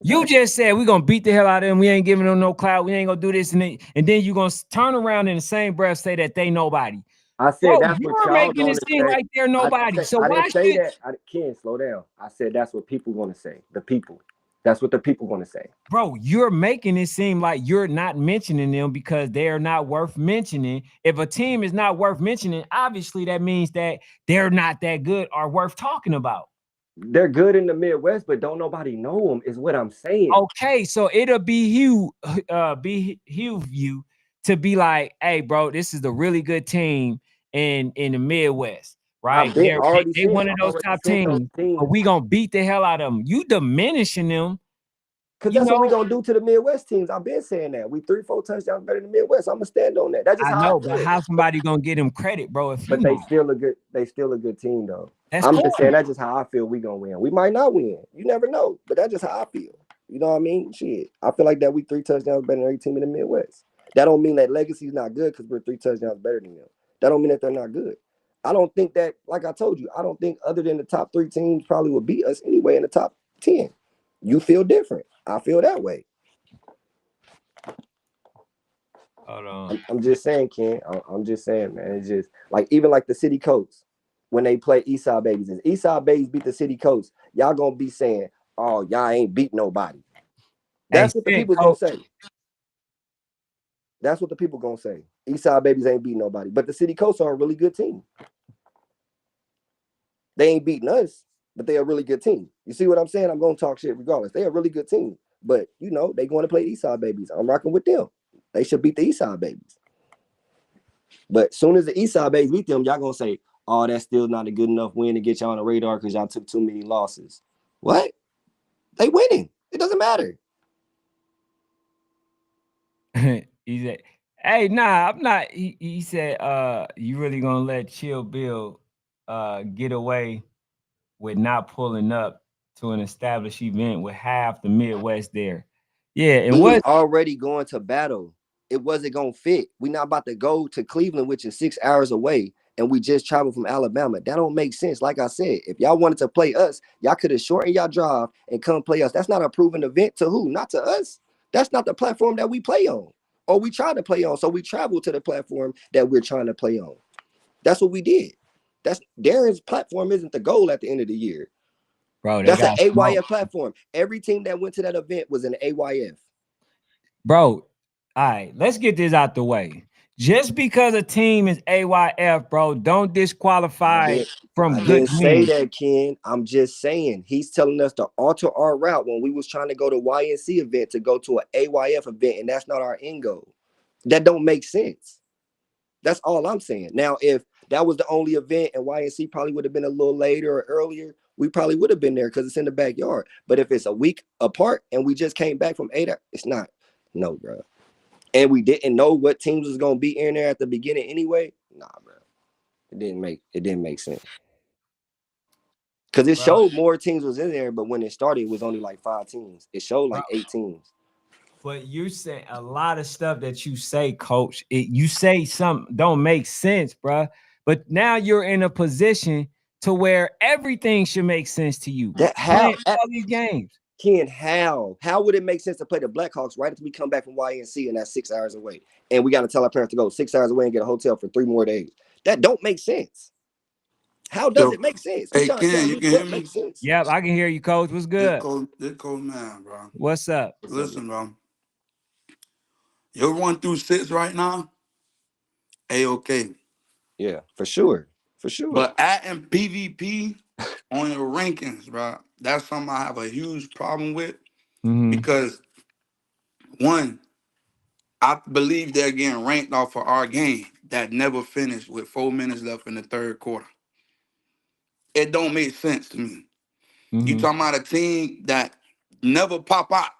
You just said we're gonna beat the hell out of them. We ain't giving them no clout. We ain't gonna do this, and then you're gonna turn around in the same breath say that they nobody. I said Bro, that's what you're y'all making it gonna seem say. like they're nobody. So I why didn't say should that. Ken, slow down. I said that's what people gonna say. The people. That's what the people gonna say. bro, you're making it seem like you're not mentioning them because they're not worth mentioning. If a team is not worth mentioning, obviously that means that they're not that good or worth talking about. They're good in the Midwest, but don't nobody know them, is what I'm saying. Okay, so it'll be you to be like, hey, bro, this is a really good team in the Midwest, right? They one of those top teams, but we gonna beat the hell out of them. You diminishing them. Because that's what we gonna do to the Midwest teams. I've been saying that. We 3-4 touchdowns better than the Midwest. I'm gonna stand on that. That's just I how know, I feel. but how somebody gonna get them credit, bro? If you But they still a good team though. That's I'm cool. just saying that's just how I feel we gonna win. We might not win. You never know. But that's just how I feel. You know what I mean? Shit. I feel like that we 3 touchdowns better than every team in the Midwest. That don't mean that Legacy's not good because we're 3 touchdowns better than them. That don't mean that they're not good. I don't think that, like I told you, I don't think other than the top 3 teams probably will beat us anyway in the top 10. You feel different. I feel that way. Hold on. I'm just saying, Ken. I'm just saying, man. It's just like even like the City Coats when they play Eastside Babies. If Eastside Babies beat the City Coats, y'all gonna be saying, "Oh, y'all ain't beat nobody." That's what the people's gonna say. That's what the people gonna say. Eastside Babies ain't beat nobody, but the City Coats are a really good team. They ain't beating us, but they're a really good team. You see what I'm saying? I'm gonna talk shit regardless. They're a really good team, but you know they going to play Eastside Babies. I'm rocking with them. They should beat the Eastside Babies. But as soon as the Eastside Babies beat them, y'all gonna say, "Oh, that's still not a good enough win to get y'all on the radar because y'all took too many losses." What? They winning. It doesn't matter. He said, "Hey, nah, I'm not." He said, "You really gonna let Chill Bill get away with not pulling up to an established event with half the Midwest there?" Yeah, and We was what? already going to battle. It wasn't gonna fit. We not about to go to Cleveland, which is 6 hours away, and we just traveled from Alabama. That don't make sense. Like I said, if y'all wanted to play us, y'all could have shortened y'all drive and come play us. That's not a proven event to who? Not to us. That's not the platform that we play on, or we try to play on. So we travel to the platform that we're trying to play on. That's what we did. That's Darren's platform isn't the goal at the end of the year. Bro, that's an AYF platform. Every team that went to that event was an AYF. Bro, all right, let's get this out the way. Just because a team is AYF, bro, don't disqualify from good wins. Say that, Ken. I'm just saying he's telling us to alter our route when we was trying to go to YNC event to go to an AYF event, and that's not our end goal. That don't make sense. That's all I'm saying. Now, if that was the only event and YNC probably would have been a little later or earlier, we probably would have been there because it's in the backyard. But if it's a week apart and we just came back from 8, it's not. No, bro. And we didn't know what teams was gonna be in there at the beginning anyway. Nah, bro. It didn't make sense. Because it showed more teams was in there, but when it started, it was only like 5 teams. It showed like 8 teams. But you're saying a lot of stuff that you say, Coach. You say something don't make sense, bro. But now you're in a position to where everything should make sense to you. That Playing all these games. Ken, how would it make sense to play the Blackhawks right after we come back from YNC and that's 6 hours away, and we got to tell our parents to go 6 hours away and get a hotel for 3 more days? That don't make sense. How does it make sense? Hey, Ken, you can hear me? Makes sense. Yep, I can hear you, Coach. What's good? This cold man, bro. What's up? Listen, bro. You're 1 through 6 right now. A-okay. Yeah, for sure. But adding PvP on your rankings, bro, that's something I have a huge problem with. Because, one, I believe they're getting ranked off of our game that never finished with 4 minutes left in the third quarter. It don't make sense to me. You talking about a team that never pop out,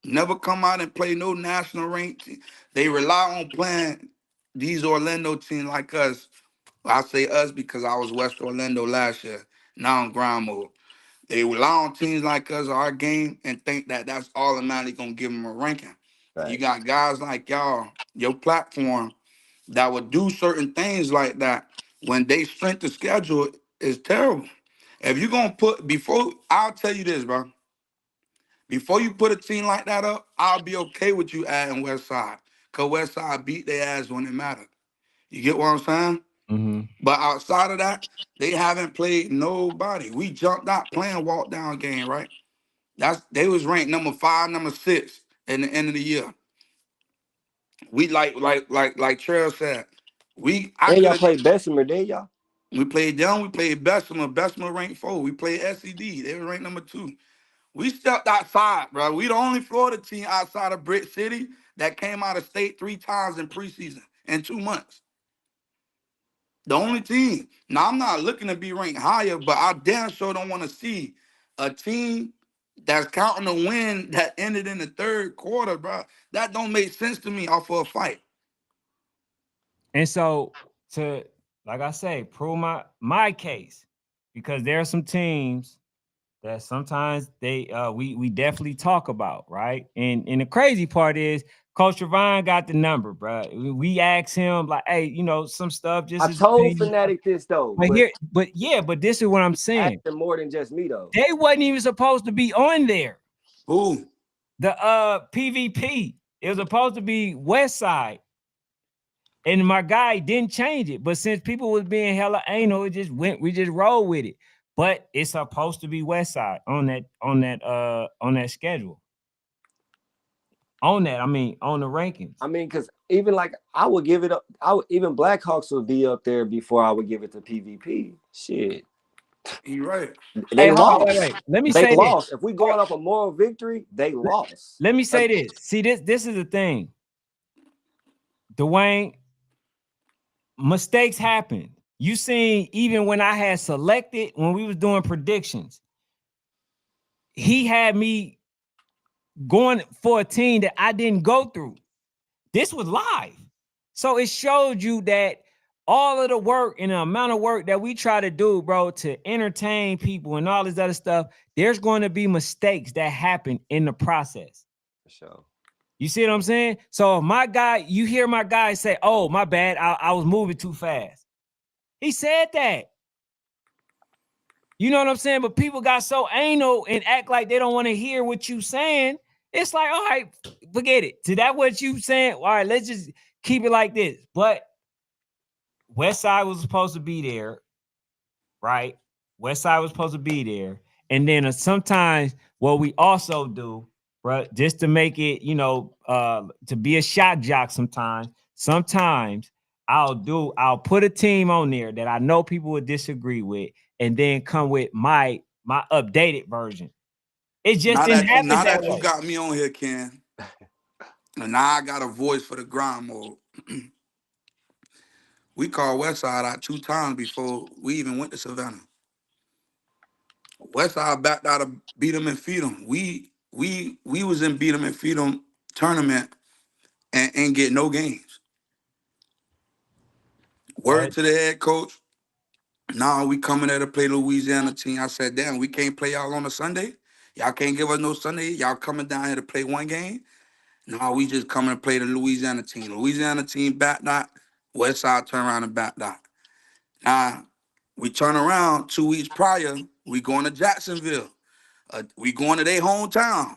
never come out and play no national rank. They rely on playing these Orlando teams like us. I say us because I was West Orlando last year. Now I'm grind mode. They rely on teams like us, our game, and think that that's automatically going to give them a ranking. Right. You got guys like y'all, your platform, that would do certain things like that when they strength of schedule is terrible. If you're going to put, I'll tell you this, bro. Before you put a team like that up, I'll be okay with you adding Westside. Because Westside beat their ass when it mattered. You get what I'm saying? But outside of that, they haven't played nobody. We jumped out playing walk down game, right? They was ranked number 5, number 6 in the end of the year. We like Trail said. Y'all played Bessemer, didn't y'all? We played them. We played Bessemer. Bessemer ranked 4. We played SED. They were ranked number 2. We stepped outside, bro. We the only Florida team outside of Brick City that came out of state 3 times in preseason in 2 months. The only team. Now, I'm not looking to be ranked higher, but I damn sure don't want to see a team that's counting a win that ended in the third quarter, bro. That don't make sense to me off of a fight. And so, to, like I say, prove my case, because there are some teams that sometimes we definitely talk about, right? And the crazy part is Coach Trevon got the number, bro. We asked him like, hey, you know, some stuff. Just I told Fanatic this though. But this is what I'm saying. More than just me though. They wasn't even supposed to be on there. Who? The PvP. It was supposed to be Westside. And my guy didn't change it. But since people was being hella anal, we just rolled with it. But it's supposed to be Westside on that schedule. On the rankings. I mean, because even like I would give it up. Even Blackhawks would be up there before I would give it to PvP. Shit. You're right. They lost. Wait. Let me say lost. This. If we going off a moral victory, they lost. Let me say this. See, this is the thing. Dwayne, mistakes happen. You seen even when I had selected, when we was doing predictions, he had me going for a team that I didn't go through. This was live. So it showed you that all of the work and the amount of work that we try to do, bro, to entertain people and all this other stuff, there's going to be mistakes that happen in the process. For sure. You see what I'm saying? So my guy, you hear my guy say, oh, my bad, I was moving too fast. He said that. You know what I'm saying? But people got so anal and act like they don't want to hear what you saying. It's like, all right, forget it. So that what you saying? All right, let's just keep it like this. But Westside was supposed to be there, right? Westside was supposed to be there. And then sometimes what we also do, bro, just to make it, you know, to be a shot jock sometimes I'll put a team on there that I know people would disagree with and then come with my updated version. It just didn't happen now that way. You got me on here, Ken. And now I got a voice for the grind mode. We called Westside out 2 times before we even went to Savannah. Westside backed out of Beat 'em and Feed 'em. We was in Beat 'em and Feed 'em tournament and get no games. Word to the head coach. Now we coming there to play Louisiana team. I said, damn, we can't play y'all on a Sunday. Y'all can't give us no Sunday. Y'all coming down here to play 1 game. Now we just coming to play the Louisiana team. Louisiana team backed out. Westside turn around and backed out. Now, we turn around 2 weeks prior, we going to Jacksonville. We going to their hometown.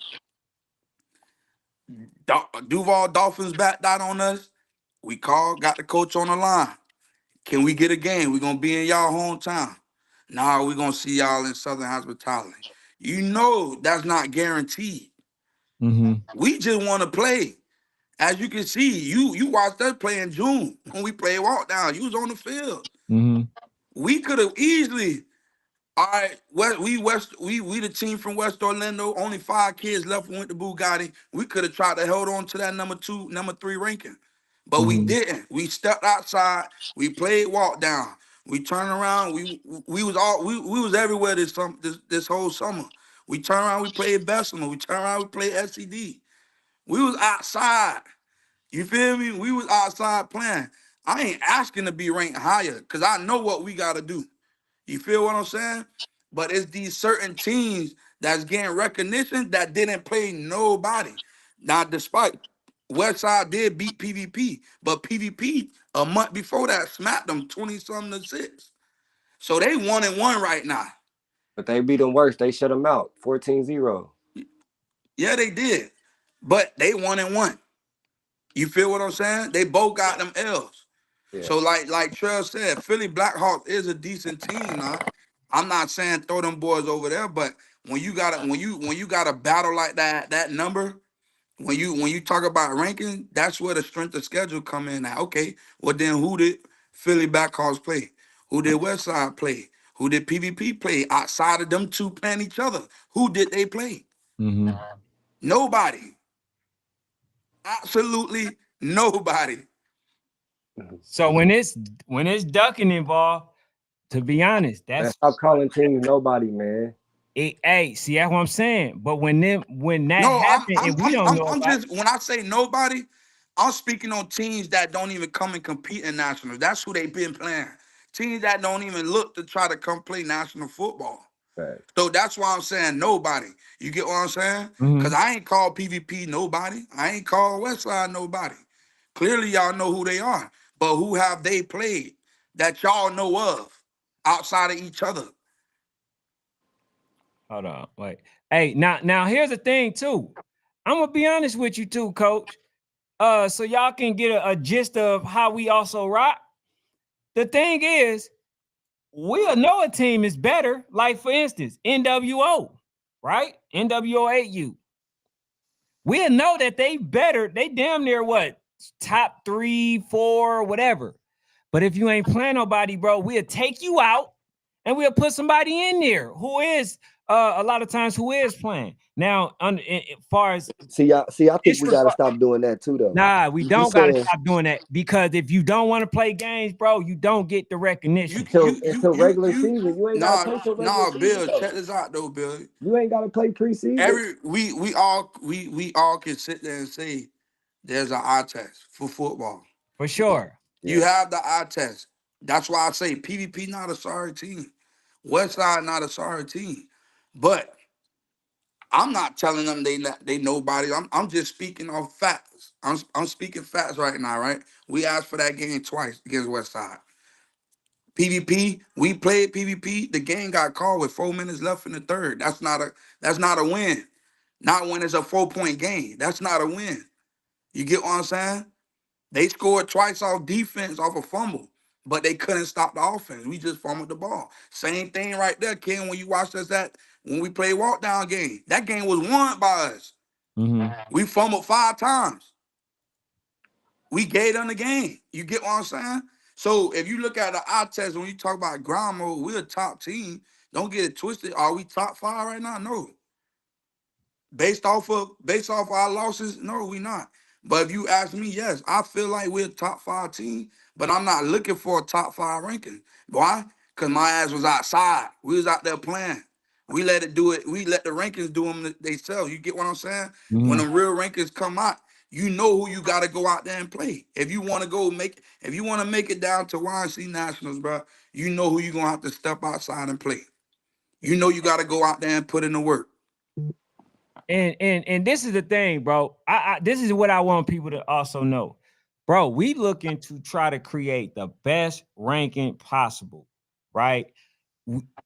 Duval Dolphins backed out on us. We called, got the coach on the line. Can we get a game? We're going to be in y'all hometown. Nah, we're going to see y'all in Southern Hospitality. You know that's not guaranteed. We just want to play. As you can see, you watched us play in June when we played walk down. You was on the field. We could have easily, all right, we the team from West Orlando, only 5 kids left went to Bugatti. We could have tried to hold on to that number 2, number 3 ranking. But we didn't. We stepped outside. We played walk down. We turned around. We was everywhere this whole summer. We turned around. We played Bessemer. We turned around. We played SCD. We was outside. You feel me? We was outside playing. I ain't asking to be ranked higher because I know what we got to do. You feel what I'm saying? But it's these certain teams that's getting recognition that didn't play nobody. Now, despite Westside did beat PVP, but PVP a month before that smacked them 20-something to 6. So they 1-1 right now. But they beat them worse. They shut them out 14-0. Yeah, they did. But they 1-1. You feel what I'm saying? They both got them L's. Yeah. So like Trev said, Philly Blackhawks is a decent team now. I'm not saying throw them boys over there, but when you got a battle like that number, when you talk about ranking, that's where the strength of schedule come in. Now, okay, well then who did Philly Blackhawks play? Who did Westside play? Who did PVP play? Outside of them two playing each other, who did they play? Nobody. Absolutely nobody. So when it's ducking involved, to be honest, that's stop calling teams nobody, man. Hey, see that's what I'm saying. But when that happens, and we don't know, when I say nobody, I'm speaking on teams that don't even come and compete in nationals. That's who they've been playing. Teams that don't even look to try to come play national football. Right. So that's why I'm saying nobody. You get what I'm saying? Because I ain't called PVP nobody. I ain't called Westside nobody. Clearly, y'all know who they are. But who have they played that y'all know of outside of each other? Hold on, wait. Hey, now here's the thing too. I'm gonna be honest with you too, Coach. So y'all can get a gist of how we also rock. The thing is, we'll know a team is better. Like for instance, NWO, right? NWO8U. We'll know that they better. They damn near what? Top 3, 4, whatever. But if you ain't playing nobody, bro, we'll take you out and we'll put somebody in there who is a lot of times who is playing. Now, as far as I think we gotta stop doing that too, though. Nah, we don't gotta stop doing that because if you don't want to play games, bro, you don't get the recognition. Until regular season, you ain't gotta play till regular season. Bill, though. check this out though, Bill. You ain't gotta play preseason. We all can sit there and say there's an eye test for football. For sure. You have the eye test. That's why I say PVP not a sorry team. Westside not a sorry team. But I'm not telling them they nobody. I'm just speaking on facts. I'm speaking facts right now, right? We asked for that game twice against Westside. PVP, we played PVP. The game got called with 4 minutes left in the third. That's not a win. Not when it's a 4-point game. That's not a win. You get what I'm saying? They scored twice off defense off a fumble, but they couldn't stop the offense. We just fumbled the ball. Same thing right there, Ken, when you watched us when we played walk down game. That game was won by us. We fumbled 5 times. We gave them the game. You get what I'm saying? So if you look at the eye test, when you talk about ground mode, we're a top team. Don't get it twisted. Are we top 5 right now? No. Based off our losses, no, we not. But if you ask me, yes, I feel like we're a top 5 team, but I'm not looking for a top 5 ranking. Why? Because my ass was outside. We was out there playing. We let it do it. We let the rankings do them themselves. You get what I'm saying? When the real rankings come out, you know who you got to go out there and play. If you want to make it down to YNC Nationals, bro, you know who you're going to have to step outside and play. You know you got to go out there and put in the work. And this is the thing, bro. This is what I want people to also know. bro, we looking to try to create the best ranking possible, right?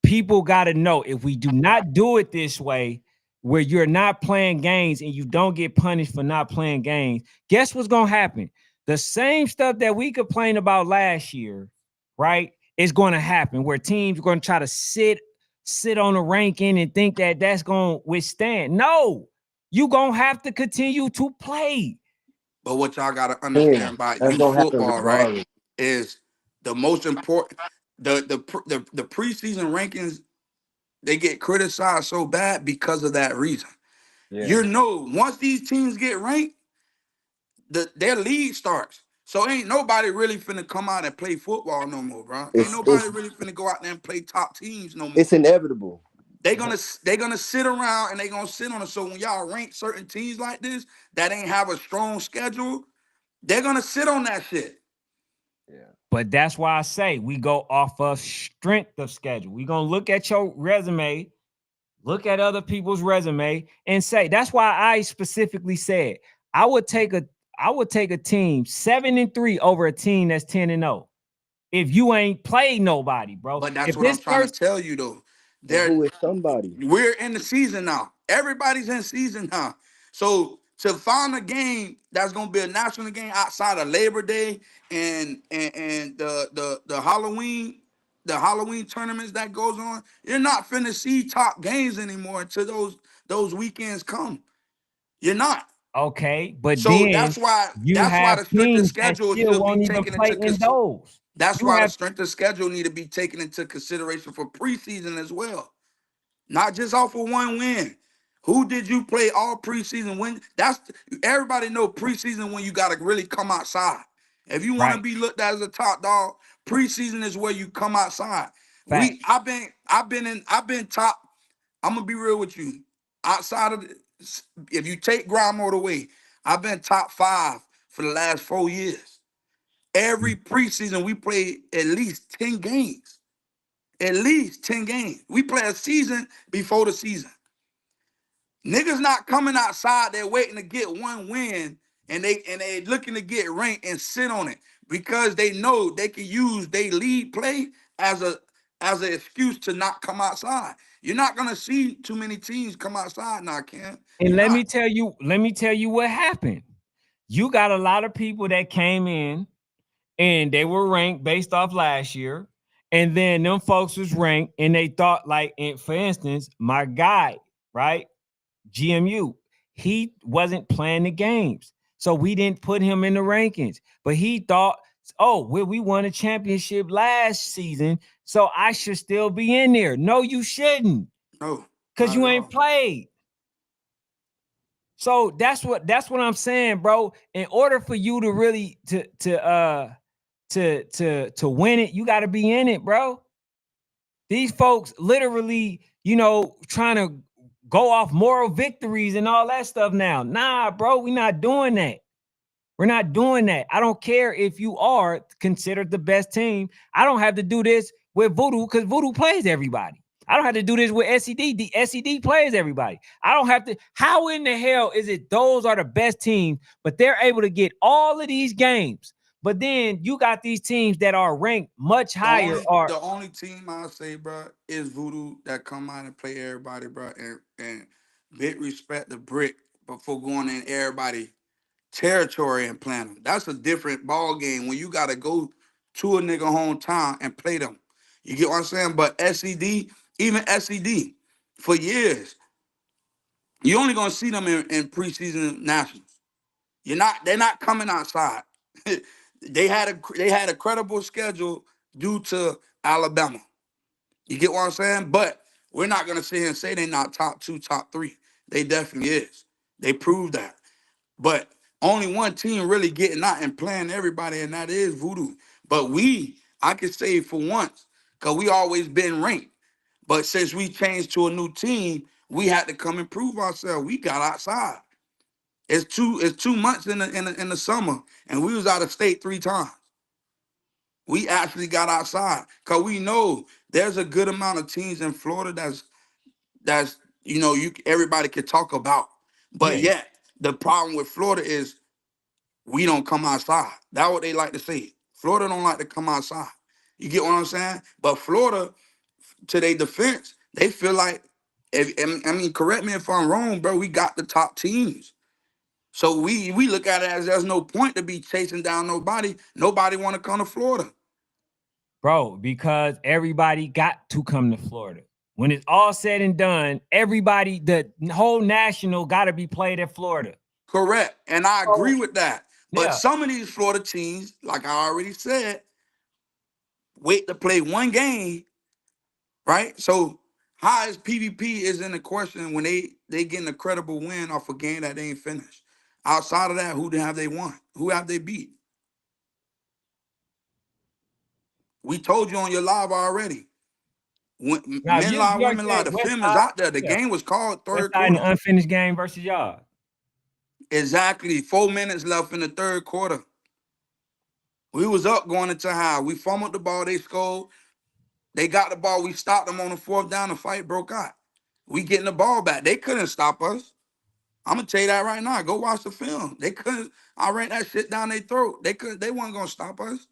People got to know if we do not do it this way, where you're not playing games and you don't get punished for not playing games, guess what's going to happen? The same stuff that we complained about last year, right, is going to happen where teams are going to try to sit on a ranking and think that that's going to withstand. No, you going to have to continue to play. But what y'all got to understand about That's youth gonna happen football, right, regardless. is the most important. The preseason rankings, they get criticized so bad because of that reason. Yeah. Once these teams get ranked, their league starts. So ain't nobody really finna come out and play football no more, bro. Ain't nobody really finna go out there and play top teams no more. It's inevitable. They gonna sit around and they gonna sit on it. So when y'all rank certain teams like this that ain't have a strong schedule, they're gonna sit on that shit. Yeah. But that's why I say we go off of strength of schedule. We're gonna look at your resume, look at other people's resume, and say that's why I specifically said I would take a team 7-3 over a team that's 10-0. If you ain't played nobody, bro. But that's If what I'm this trying first to tell you though. But who is somebody? We're in the season now. Everybody's in season now. So to find a game that's gonna be a national game outside of Labor Day and the Halloween tournaments that goes on, you're not finna see top games anymore until those weekends come. You're not. okay, but So then that's why you have the strength of teams that schedule still should be won't even taken play into in consideration. those. That's You why the have strength of schedule need to be taken into consideration for preseason as well. Not just off of one win. Who did you play all preseason? When everybody know preseason when you got to really come outside. If you want to right. be looked at as a top dog, preseason is where you come outside. Fact. I've been top. I'm gonna be real with you. Outside of if you take ground mode away, I've been top 5 for the last 4 years. Every preseason we played at least 10 games. At least 10 games. We play a season before the season. Niggas not coming outside, they're waiting to get one win and they looking to get ranked and sit on it because they know they can use their lead play as an excuse to not come outside. You're not gonna see too many teams come outside now, Cam. And You're let not. me tell you what happened. You got a lot of people that came in and they were ranked based off last year. And then them folks was ranked and they thought, like, for instance, my guy, right? GMU, he wasn't playing the games. So we didn't put him in the rankings. But he thought, oh, well, we won a championship last season, so I should still be in there. No, you shouldn't. No, Because not you at ain't all. played. So that's what I'm saying, bro. In order for you to really to win it, you got to be in it, bro. These folks literally, trying to go off moral victories and all that stuff now. Nah, bro, we're not doing that. We're not doing that. I don't care if you are considered the best team. I don't have to do this with Voodoo because Voodoo plays everybody. I don't have to do this with SED. The SED plays everybody. I don't have to. How in the hell is it those are the best teams, but they're able to get all of these games? But then you got these teams that are ranked much higher. The only team I say, bro, is Voodoo that come out and play everybody, bro, and big respect to Brick before going in everybody territory and playing them. That's a different ball game when you got to go to a nigga hometown and play them. You get what I'm saying? But SED, even SED, for years, you only gonna see them in preseason nationals. They're not coming outside. they had a credible schedule due to Alabama. You get what I'm saying? But we're not gonna sit here and say they're not top 2, top 3. They definitely is. They proved that. But only one team really getting out and playing everybody, and that is Voodoo. But I could say for once, because we always been ranked. But since we changed to a new team, we had to come and prove ourselves. We got outside. It's 2 months in the summer, and we was out of state 3 times. We actually got outside because we know there's a good amount of teams in Florida that's everybody could talk about. But yet the problem with Florida is we don't come outside. That's what they like to say. Florida don't like to come outside. You get what I'm saying? But Florida, to their defense, they feel like, I mean, correct me if I'm wrong, bro, we got the top teams. So we look at it as there's no point to be chasing down nobody. Nobody want to come to Florida. Bro, because everybody got to come to Florida. When it's all said and done, everybody, the whole national got to be played at Florida. Correct. And I agree with that. But Yeah. some of these Florida teams, like I already said, wait to play one game, right? So how is PvP is in the question when they getting a credible win off a game that they ain't finished? Outside of that, who have they won? Who have they beat? We told you on your live already. Now, Men you lie, already women lie. said The West film is Side. out there. The Yeah. game was called third West Side in the quarter. unfinished game versus y'all. Exactly. 4 minutes left in the third quarter. We was up going into half. We fumbled the ball. They scored. They got the ball. We stopped them on the fourth down. The fight broke out. We getting the ball back. They couldn't stop us. I'm gonna tell you that right now. Go watch the film. They couldn't. I ran that shit down their throat. They couldn't. They weren't gonna stop us.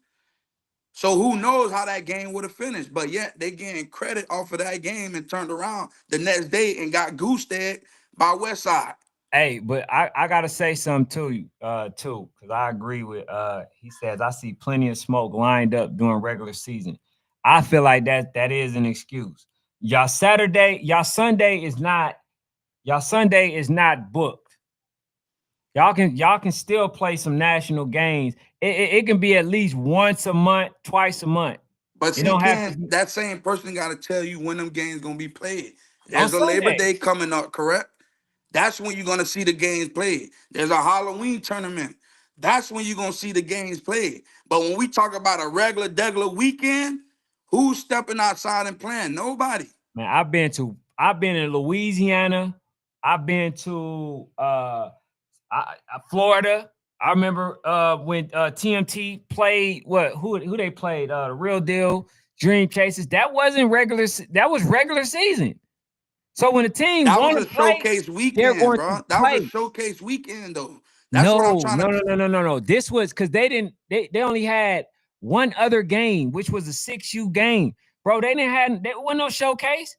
So who knows how that game would have finished? But yet they getting credit off of that game and turned around the next day and got goose egg by Westside. Hey, but I gotta say something to you, too, because I agree with he says I see plenty of smoke lined up during regular season. I feel like that is an excuse. Y'all Sunday is not booked. Y'all can still play some national games. It can be at least once a month, twice a month. But It see, don't have to Ken, be that same person got to tell you when them games gonna be played. on There's a Labor Sunday. Day coming up, correct? That's when you're gonna see the games played. There's a Halloween tournament. That's when you're gonna see the games played. But when we talk about a regular weekend, who's stepping outside and playing? Nobody. Man, I've been in Louisiana. I've been to Florida. I remember when TMT played who they played, the Real Deal, Dream Chasers. That wasn't regular. That was regular season. So when the team That was want a to play, showcase they're weekend, going to bro. That was a play. showcase weekend, though. That's what I'm No, trying no, to. no, no, no, no, no. This was because they only had one other game, which was a 6U game. Bro, there wasn't no showcase.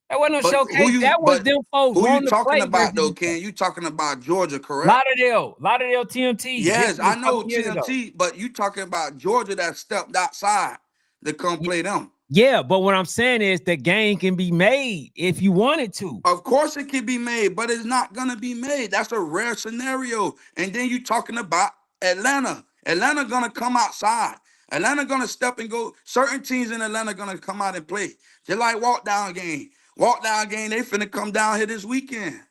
That wasn't no But showcase. That was them folks who you wanting to talking play about versus though, each other. Ken? You talking about Georgia, correct? Lauderdale TMT. This Yes, was I a know couple years ago. TMT, but you talking about Georgia that stepped outside to come play them. Yeah, but what I'm saying is the game can be made if you wanted to. Of course it can be made, but it's not gonna be made. That's a rare scenario. And then you talking about Atlanta. Atlanta gonna come outside. Atlanta gonna step and go. Certain teams in Atlanta gonna come out and play. Just like walk down game. Walk down game, they finna come down here this weekend.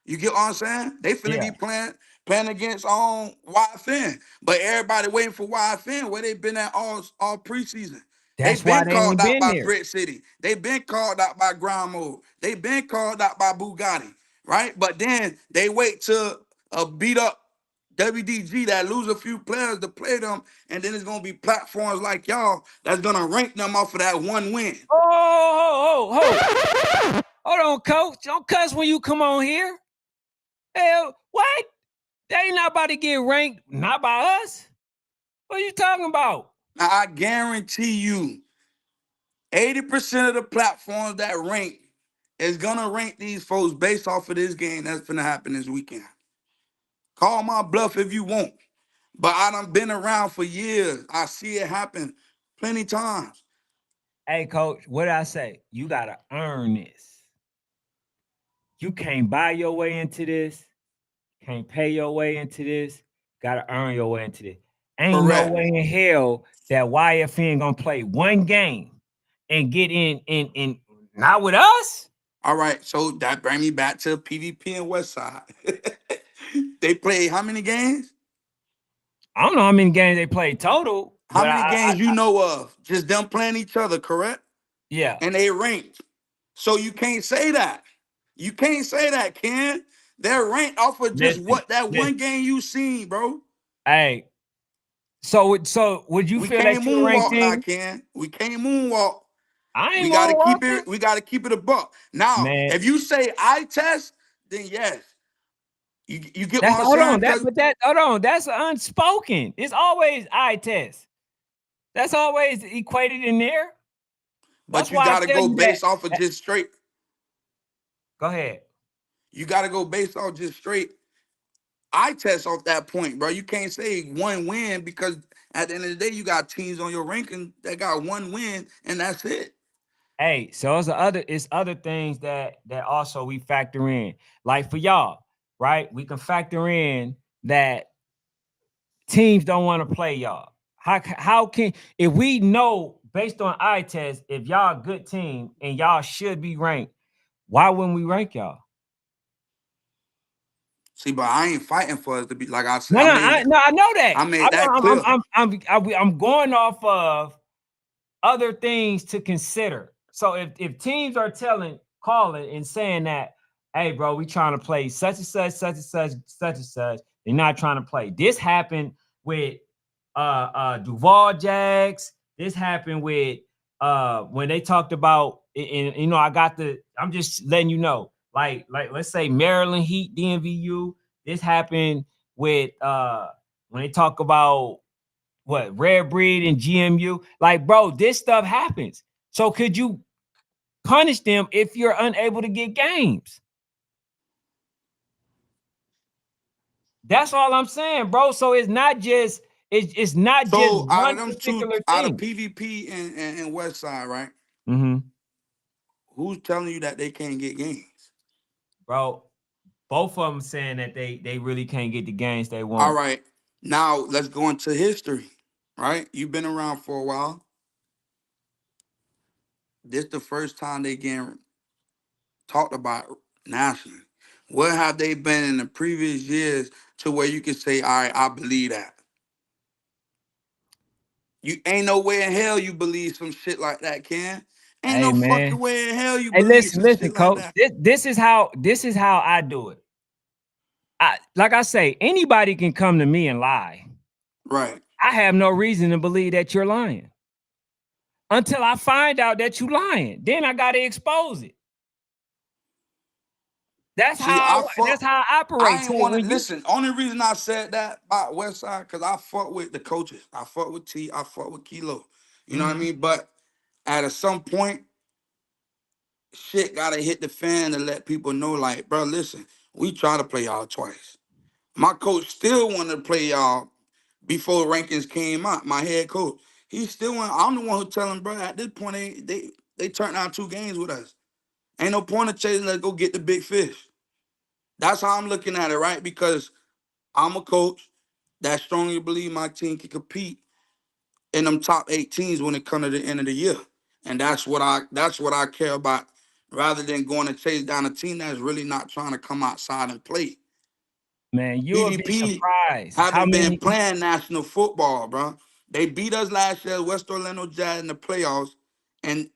You get what I'm saying? They finna Yeah. be playing against YFN. But everybody waiting for YFN where they been at all preseason. That's They why been they called ain't out been by there. Brick City. They been called out by Ground Mode. They been called out by Bugatti, right? But then they wait till a beat up WDG that lose a few players to play them, and then it's gonna be platforms like y'all that's gonna rank them off of that one win. Oh, hold on, coach. Don't cuss when you come on here. Hell, what? They ain't not about to get ranked, not by us. What are you talking about? Now I guarantee you, 80% of the platforms that rank is gonna rank these folks based off of this game that's gonna happen this weekend. Call my bluff if you want. But I done been around for years. I see it happen plenty times. Hey, coach, what did I say? You gotta earn this. You can't buy your way into this. Can't pay your way into this. Gotta earn your way into this. Ain't Correct. no way in hell that YFN gonna play one game and get in not with us. All right, so that bring me back to PvP and Westside. They played how many games? I don't know how many games they played total. How But many games you know of? Just them playing each other, correct? yeah. And they ranked. So you can't say that. You can't say that, Ken. They're ranked off of just what that one game you seen, bro. Hey, so would you We feel can't that you ranked moonwalk now, in? Ken. We can't moonwalk. I ain't We gotta keep walking. it. We gotta keep it a buck. Now, Man, if you say I test, then yes. You get That's what I'm hold saying? on. Hold on. That's unspoken. It's always eye test. That's always equated in there. That's But you why I got to tell go you that. based off of just straight. Go ahead. You got to go based off just straight eye test off that point, bro. You can't say one win because at the end of the day, you got teams on your ranking that got one win and that's it. Hey, so it's other things that also we factor in. Like for y'all, right? We can factor in that teams don't want to play y'all. How can, if we know based on eye test if y'all a good team and y'all should be ranked, why wouldn't we rank y'all? See, but I ain't fighting for us to be like I said. No, I know that. I made that clear. I'm going off of other things to consider. So if teams are calling and saying that, hey, bro, we trying to play such and such, such and such, such and such, they're not trying to play. This happened with Duval Jags. This happened with when they talked about, and you know, I'm just letting you know, like let's say Maryland Heat, DMVU. This happened with when they talk about what Rare Breed and GMU. Like, bro, this stuff happens. So could you punish them if you're unable to get games? That's all I'm saying, bro. So it's not just it's not just So out one of them two, particular out of thing. PvP and West Side, right? Mm-hmm. Who's telling you that they can't get games? Bro, both of them saying that they really can't get the games they All want. right. Now let's go into history, right? You've been around for a while. This the first time they getting talked about nationally. Where have they been in the previous years to where you can say, all right, I believe that? You ain't no way in hell you believe some shit like that, Ken. Ain't Hey no man. fucking way in hell you Hey, believe some listen, shit like coach. that. This is how I do it. Like I say, anybody can come to me and lie. Right. I have no reason to believe that you're lying until I find out that you're lying. Then I got to expose it. That's See, how I operate. I So ain't want to when you listen. Only reason I said that about Westside because I fuck with the coaches. I fuck with T. I fuck with Kilo. You know what I mean? But at some point, shit gotta hit the fan to let people know, like, bro, listen, we try to play y'all twice. My coach still wanted to play y'all before rankings came out. My head coach, he still want. I'm the one who tell him, bro. At this point, they turned out 2 games with us. Ain't no point of chasing. Let's go get the big fish. That's how I'm looking at it, right? Because I'm a coach that strongly believe my team can compete in them top 8 teams when it comes to the end of the year. And that's what I care about rather than going to chase down a team that's really not trying to come outside and play. man, you will be PvP surprised how haven't been many. playing national football, bro. They beat us last year, West Orlando Jazz in the playoffs, and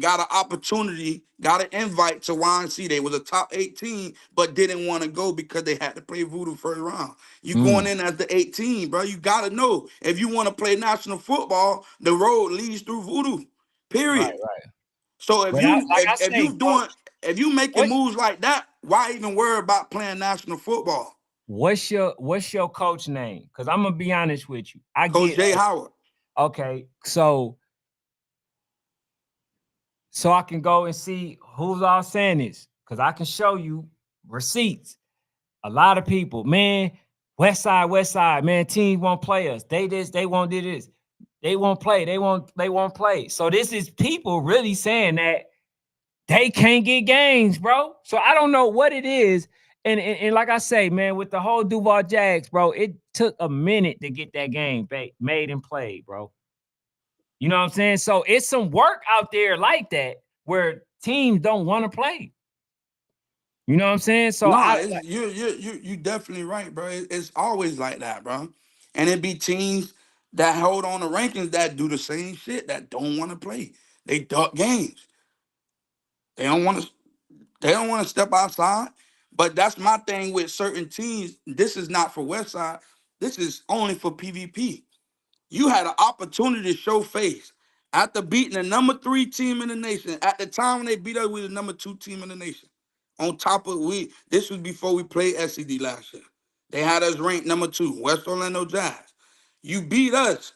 got an opportunity, got an invite to YNC. They was a top 18, but didn't want to go because they had to play Voodoo first round. You going in as the 18, bro. You gotta know if you want to play national football, the road leads through Voodoo. Right, Period. right. So But like I if say, you coach, doing if you making what's moves like that, why even worry about playing national football? what's your coach name? Because I'm gonna be honest with you. I Coach get Jay Howard. okay, so I can go and see who's all saying this because I can show you receipts. A lot of people, man, West Side, man, teams won't play us. They this, they won't do this. They won't play. They won't play. So this is people really saying that they can't get games, bro. So I don't know what it is. And like I say, man, with the whole Duval Jags, bro, it took a minute to get that game made and played, bro. You know what I'm saying? So it's some work out there like that where teams don't want to play. You know what I'm saying? So No, I it's, you definitely right, bro. It's always like that, bro. And it be teams that hold on to rankings that do the same shit that don't want to play. They duck games. They don't want to. They don't want to step outside. But that's my thing with certain teams. This is not for Westside. This is only for PvP. You had an opportunity to show face after beating the number 3 team in the nation. At the time when they beat us, we were the number 2 team in the nation. On top of this was before we played SCD last year. They had us ranked number 2, West Orlando Jazz. You beat us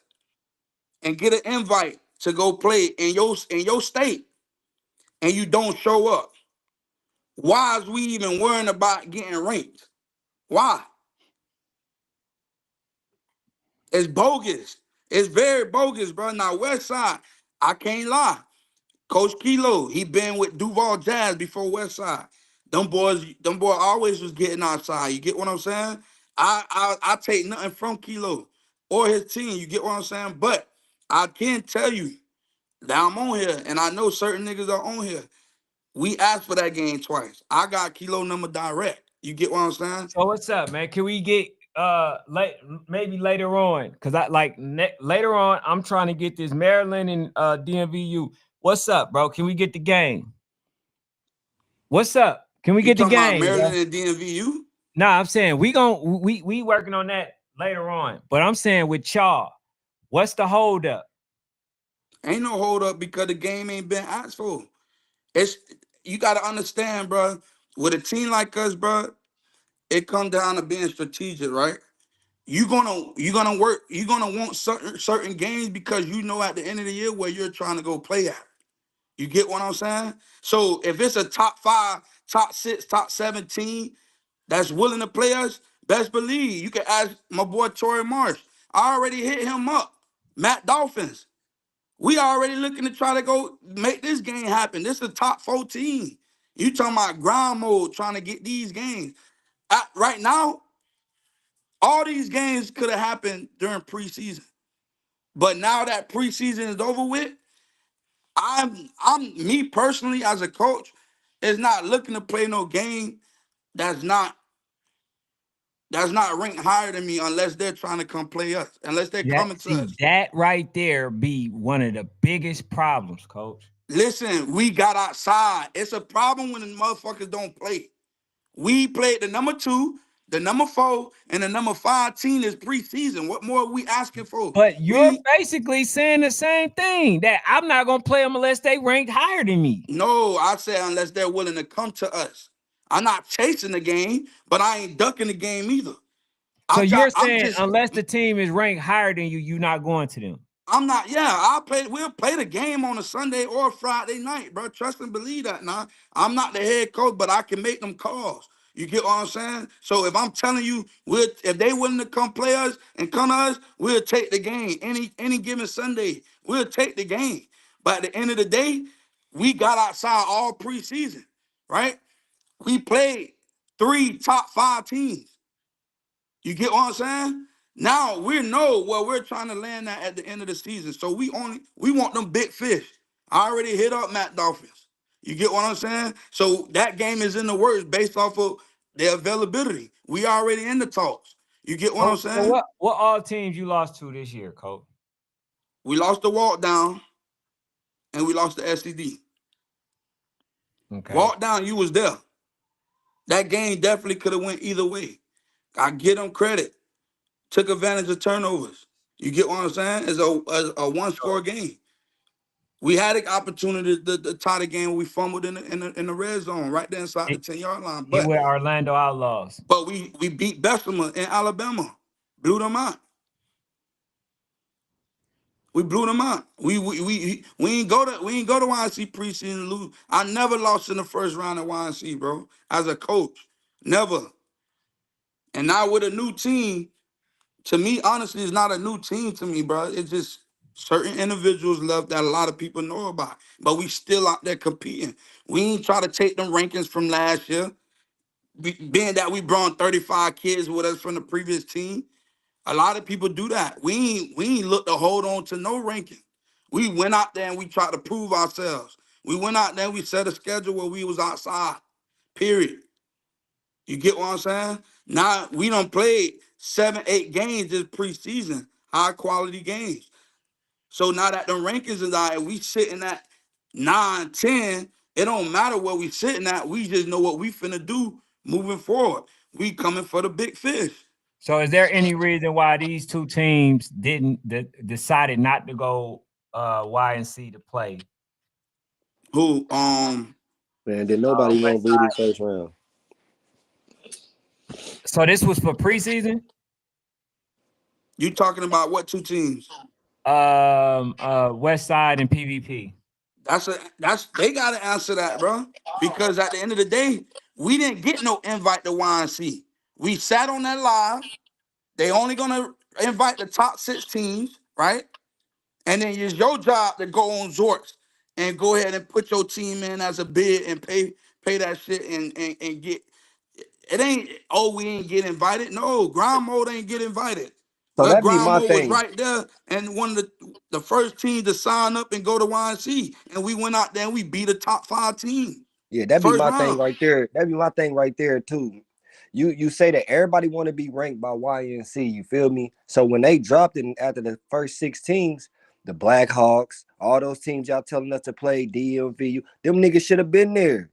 and get an invite to go play in your state, and you don't show up. Why is we even worrying about getting ranked? Why? It's bogus. It's very bogus, bro. Now, Westside, I can't lie. Coach Kilo, he been with Duval Jazz before Westside. Them boys always was getting outside. You get what I'm saying? I take nothing from Kilo or his team. You get what I'm saying? But I can tell you that I'm on here, and I know certain niggas are on here. We asked for that game twice. I got Kilo number direct. You get what I'm saying? So what's up, man? Can we get maybe later on? Because I later on, I'm trying to get this Maryland and DMVU. What's up, bro? Can we get the game? What's up? Can we get the game? Maryland and DMVU? Nah, I'm saying we working on that later on. But I'm saying with y'all, what's the hold up? Ain't no hold up because the game ain't been asked for. You gotta understand, bro. With a team like us, bro, it comes down to being strategic, right? You're gonna want certain games because you know at the end of the year where you're trying to go play at. You get what I'm saying? So if it's a top 5, top 6, top 17 that's willing to play us, best believe you can ask my boy Torrey Marsh. I already hit him up. Matt Dolphins. We already looking to try to go make this game happen. This is a top 14. You talking about grind mode, trying to get these games. Right now, all these games could have happened during preseason. But now that preseason is over with, I'm me personally as a coach is not looking to play no game that's not ranked higher than me unless they're trying to come play us, unless they're coming to us. That right there be one of the biggest problems, coach. Listen, we got outside. It's a problem when the motherfuckers don't play. We played the number 2, the number 4, and the number 5 team is preseason. What more are we asking for? But you're basically saying the same thing, that I'm not going to play them unless they ranked higher than me. No, I said unless they're willing to come to us. I'm not chasing the game, but I ain't ducking the game either. So you're saying unless the team is ranked higher than you, you're not going to them? I'm not, we'll play the game on a Sunday or a Friday night, bro. Trust and believe that now. I'm not the head coach, but I can make them calls. You get what I'm saying? So if I'm telling you, if they willing to come play us and come to us, we'll take the game. Any given Sunday, we'll take the game. But at the end of the day, we got outside all preseason, right? We played 3 top 5 teams. You get what I'm saying? Now we know where we're trying to land at the end of the season. So we want them big fish. I already hit up Matt Dolphins. You get what I'm saying? So that game is in the works based off of their availability. We already in the talks. You get what I'm saying? So what all teams you lost to this year, coach? We lost the walk down and we lost the SCD. Okay. Walk down, you was there. That game definitely could have went either way. I give them credit. Took advantage of turnovers. You get what I'm saying? It's a one-score game. We had an opportunity to tie the game. We fumbled in the red zone right there inside the 10-yard line. But we're Orlando Outlaws. But we beat Bessemer in Alabama. Blew them out. We blew them out. We ain't go to YNC preseason and lose. I never lost in the first round of YNC, bro. As a coach, never. And now with a new team, to me, honestly, it's not a new team to me, bro. It's just certain individuals left that a lot of people know about. But we still out there competing. We ain't try to take them rankings from last year. Being that we brought 35 kids with us from the previous team, a lot of people do that. We ain't look to hold on to no ranking. We went out there and we tried to prove ourselves. We went out there and we set a schedule where we was outside, period. You get what I'm saying? Now, we done played 7, 8 games this preseason, high-quality games. So now that the rankings is out and we sitting at 9, 10, it don't matter where we sitting at. We just know what we finna do moving forward. We coming for the big fish. So is there any reason why these two teams decided not to go YNC to play? Who? Man, did nobody want Voodoo first round? So this was for preseason? You talking about what two teams? West Side and PvP. They gotta answer that, bro. Because at the end of the day, we didn't get no invite to YNC. We sat on that live. They only gonna invite the top 6 teams, right? And then it's your job to go on Zorks and go ahead and put your team in as a bid and pay that shit and get it ain't we ain't get invited. No, grind mode ain't get invited. So Well, that be grind my mode was thing. right there and one of the first team to sign up and go to YNC. And we went out there and we beat a top 5 team. Yeah, that be First my thing round. right there. That be my thing right there too. You say that everybody want to be ranked by YNC, you feel me? So when they dropped it after the first 6 teams, the Blackhawks, all those teams y'all telling us to play, DMV, them niggas should have been there.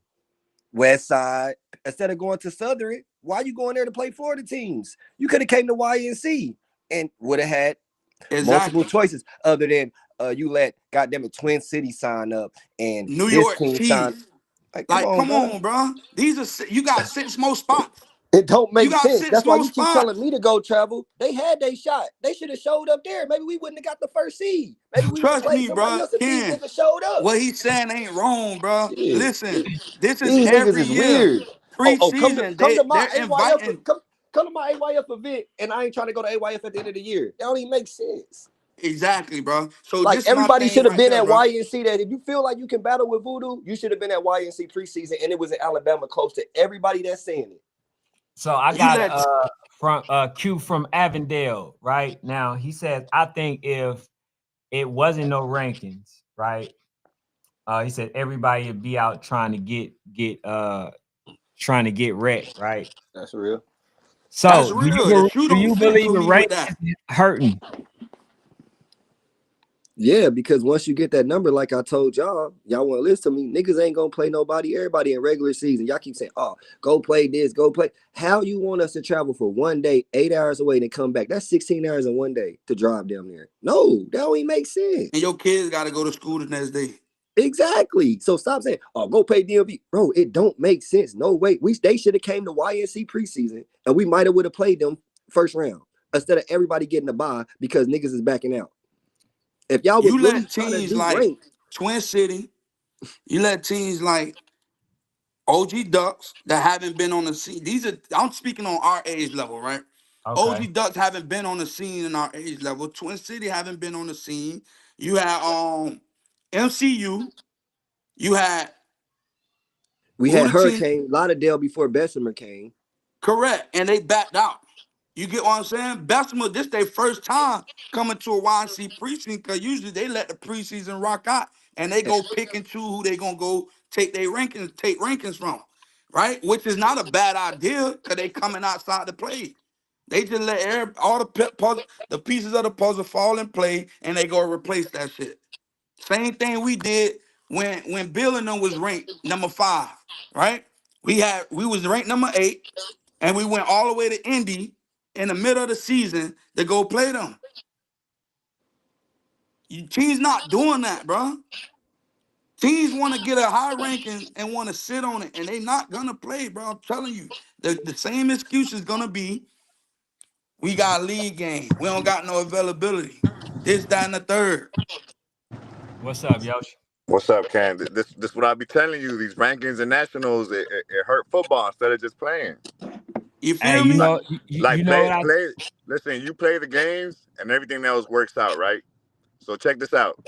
West Side, instead of going to Southern, why you going there to play Florida teams? You could have came to YNC and would have had multiple choices other than you let goddamn it Twin City sign up and New this York team sign. Chiefs. Like, Like, come bro. on, bro. These are you got 6 more spots. It don't You make got sense. 6 That's why more you keep spots. telling me to go travel. They had their shot. They should have showed up there. Maybe we wouldn't have got the first seed. Maybe we would have Trust played me, somebody bro. else if these Ken, niggas showed up. what he's saying ain't wrong, bro. Yeah. Listen, this is These niggas every is year. weird. Come Preseason, to my they're AYF. inviting. Come to my AYF event, and I ain't trying to go to AYF at the end of the year. That don't even make sense. Exactly, bro. So Like this is my everybody thing should have right been there, at bro. YNC. That if you feel like you can battle with Voodoo, you should have been at YNC preseason, and it was in Alabama, close to everybody that's saying it. So I got from Q from Avondale right now. He says, I think if it wasn't no rankings, right? He said everybody would be out trying to get wrecked, right? That's real. So That's real. The shoe do don't you fit believe for the me with rankings that. is hurting? Yeah, because once you get that number, like I told y'all want to listen to me. Niggas ain't gonna play nobody. Everybody in regular season. Y'all keep saying, "Oh, go play this, go play." How you want us to travel for one day, 8 hours away, and then come back? That's 16 hours in one day to drive down there. No, that don't even make sense. And your kids got to go to school the next day. Exactly. So stop saying, "Oh, go play DMV," bro. It don't make sense. No way. They should have came to YNC preseason, and we might have would have played them first round instead of everybody getting a bye because niggas is backing out. If y'all was You really let trying to teams be like ranked, Twin City, you let teams like OG Ducks that haven't been on the scene. I'm speaking on our age level, right? Okay. OG Ducks haven't been on the scene in our age level. Twin City haven't been on the scene. You had MCU. You had we who had the team? Hurricane Lauderdale before Bessemer came. Correct, and they backed out. You get what I'm saying? Bessemer, this their first time coming to a YNC precinct because usually they let the preseason rock out and they go pick and choose who they gonna go take rankings from, right? Which is not a bad idea because they coming outside to play. They just let all the pieces of the puzzle fall in play and they go replace that shit. Same thing we did when Bill and them was ranked number 5, right? We was ranked number 8, and we went all the way to Indy in the middle of the season to go play them. Teams not doing that, bro. Teams want to get a high ranking and want to sit on it, and they not gonna play, bro. I'm telling you, the same excuse is gonna be, we got a league game, we don't got no availability. This, that, and the third. What's up, Yoshi? What's up, Ken? This what I be telling you. These rankings and nationals, it hurt football instead of just playing. You Hey, feel me? Like you know what I play. Listen, you play the games and everything else works out, right? So check this out.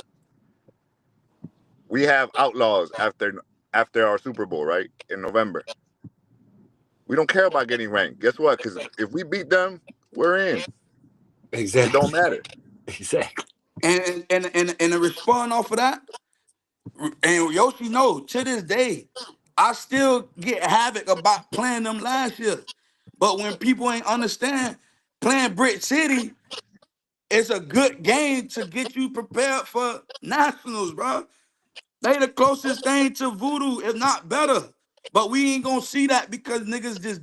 We have Outlaws after our Super Bowl, right, in November. We don't care about getting ranked. Guess what? Because if we beat them, we're in. Exactly. It don't matter. Exactly. And to respond off of that, and Yoshi know to this day, I still get havoc about playing them last year. But when people ain't understand, playing Brick City is a good game to get you prepared for nationals, bro. They the closest thing to voodoo, if not better. But we ain't gonna see that because niggas just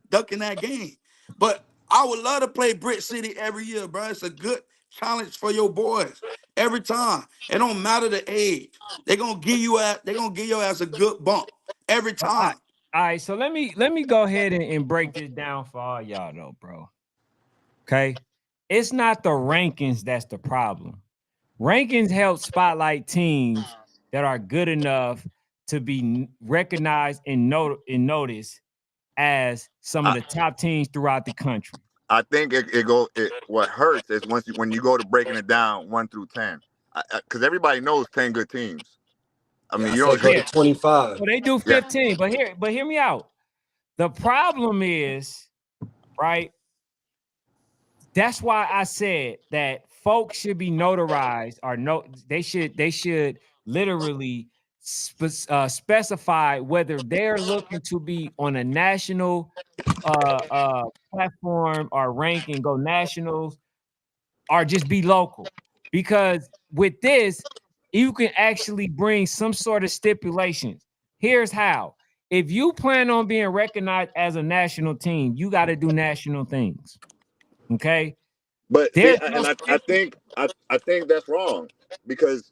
ducking that game. But I would love to play Brick City every year, bro. It's a good challenge for your boys every time. It don't matter the age. They gonna give your ass a good bump. every time. All right, so let me go ahead and break this down for all y'all though, bro. Okay, it's not the rankings that's the problem. Rankings help spotlight teams that are good enough to be recognized and noticed as some of the top teams throughout the country. I think what hurts is when you go to breaking it down 1 through 10, because everybody knows 10 good teams. I mean, you say don't go to 25. So they do 15, but hear me out. The problem is, right? That's why I said that folks should be notarized or they should literally specify whether they're looking to be on a national platform or rank and go nationals or just be local. Because with this, you can actually bring some sort of stipulations. Here's how. If you plan on being recognized as a national team, you got to do national things. Okay. But see, I think that's wrong, because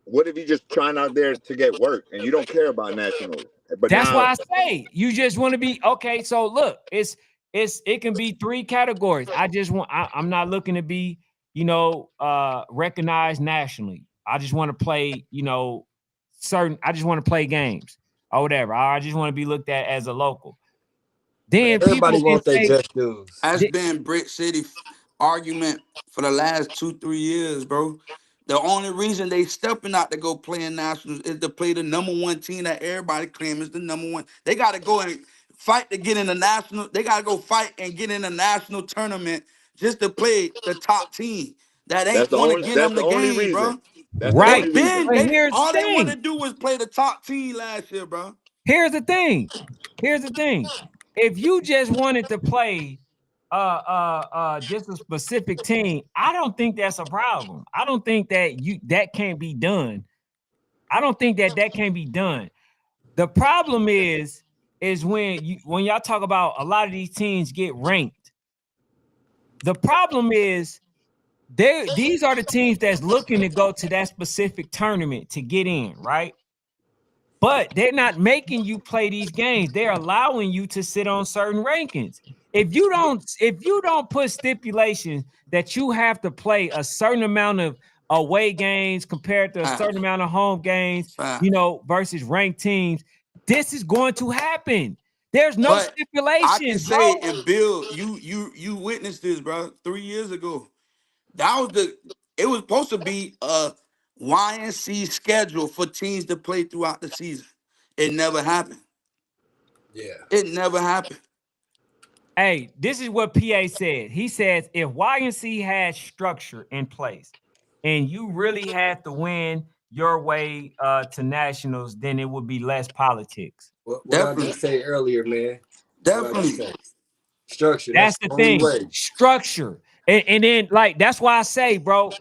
what if you just trying out there to get work and you don't care about nationals? But that's now, why I say you just want to be okay. So look, it can be 3 categories. I'm not looking to be, recognized nationally. I just want to play, I just want to play games or whatever. I just want to be looked at as a local. Then Everybody people wants can their say, just dues. That's been Brick City argument for the last 2-3 years, bro. The only reason they stepping out to go play in nationals is to play the #1 team that everybody claims is the #1. They got to go and fight to get in the national. They got to go fight and get in a national tournament just to play the top team. That that's ain't the want to only get that's them the the only game, reason. bro. That's the right. only reason. But here's All the they want thing. to do was play the top team last year, bro. Here's the thing. If you just wanted to play just a specific team, I don't think that's a problem. I don't think that can't be done. I don't think that can be done. The problem is when y'all talk about a lot of these teams get ranked. The problem is these are the teams that's looking to go to that specific tournament to get in, right? But they're not making you play these games. They're allowing you to sit on certain rankings. If you don't put stipulations that you have to play a certain amount of away games compared to a certain amount of home games, versus ranked teams, this is going to happen. There's no stipulations, I can say, and Bill, you witnessed this, bro. 3 years ago, it was supposed to be a YNC schedule for teams to play throughout the season. It never happened. Yeah, it never happened. Hey, this is what PA said. He says if YNC had structure in place and you really had to win your way to nationals, then it would be less politics. What I just say earlier, man. Definitely. Structure. That's the thing. Way. Structure. And then, like, that's why I say, bro,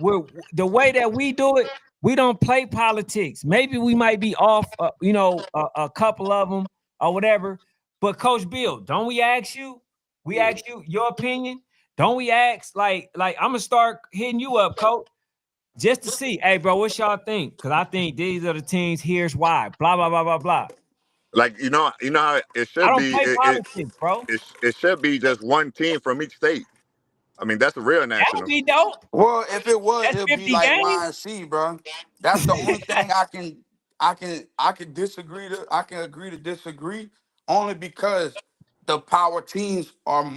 the way that we do it, we don't play politics. Maybe we might be off, a couple of them or whatever. But Coach Bill, don't we ask you? We ask you your opinion. Don't we ask, like I'm gonna start hitting you up, Coach, just to see, hey, bro, what y'all think? Because I think these are the teams. Here's why. Blah blah blah blah blah. Like you know how it should I don't be. play politics, bro. It should be just one team from each state. I mean, that's a real national. That would be dope. Well, if it was, That's it'd 50 be like games. YNC, bro. That's the only thing I can disagree to. I can agree to disagree only because the power teams are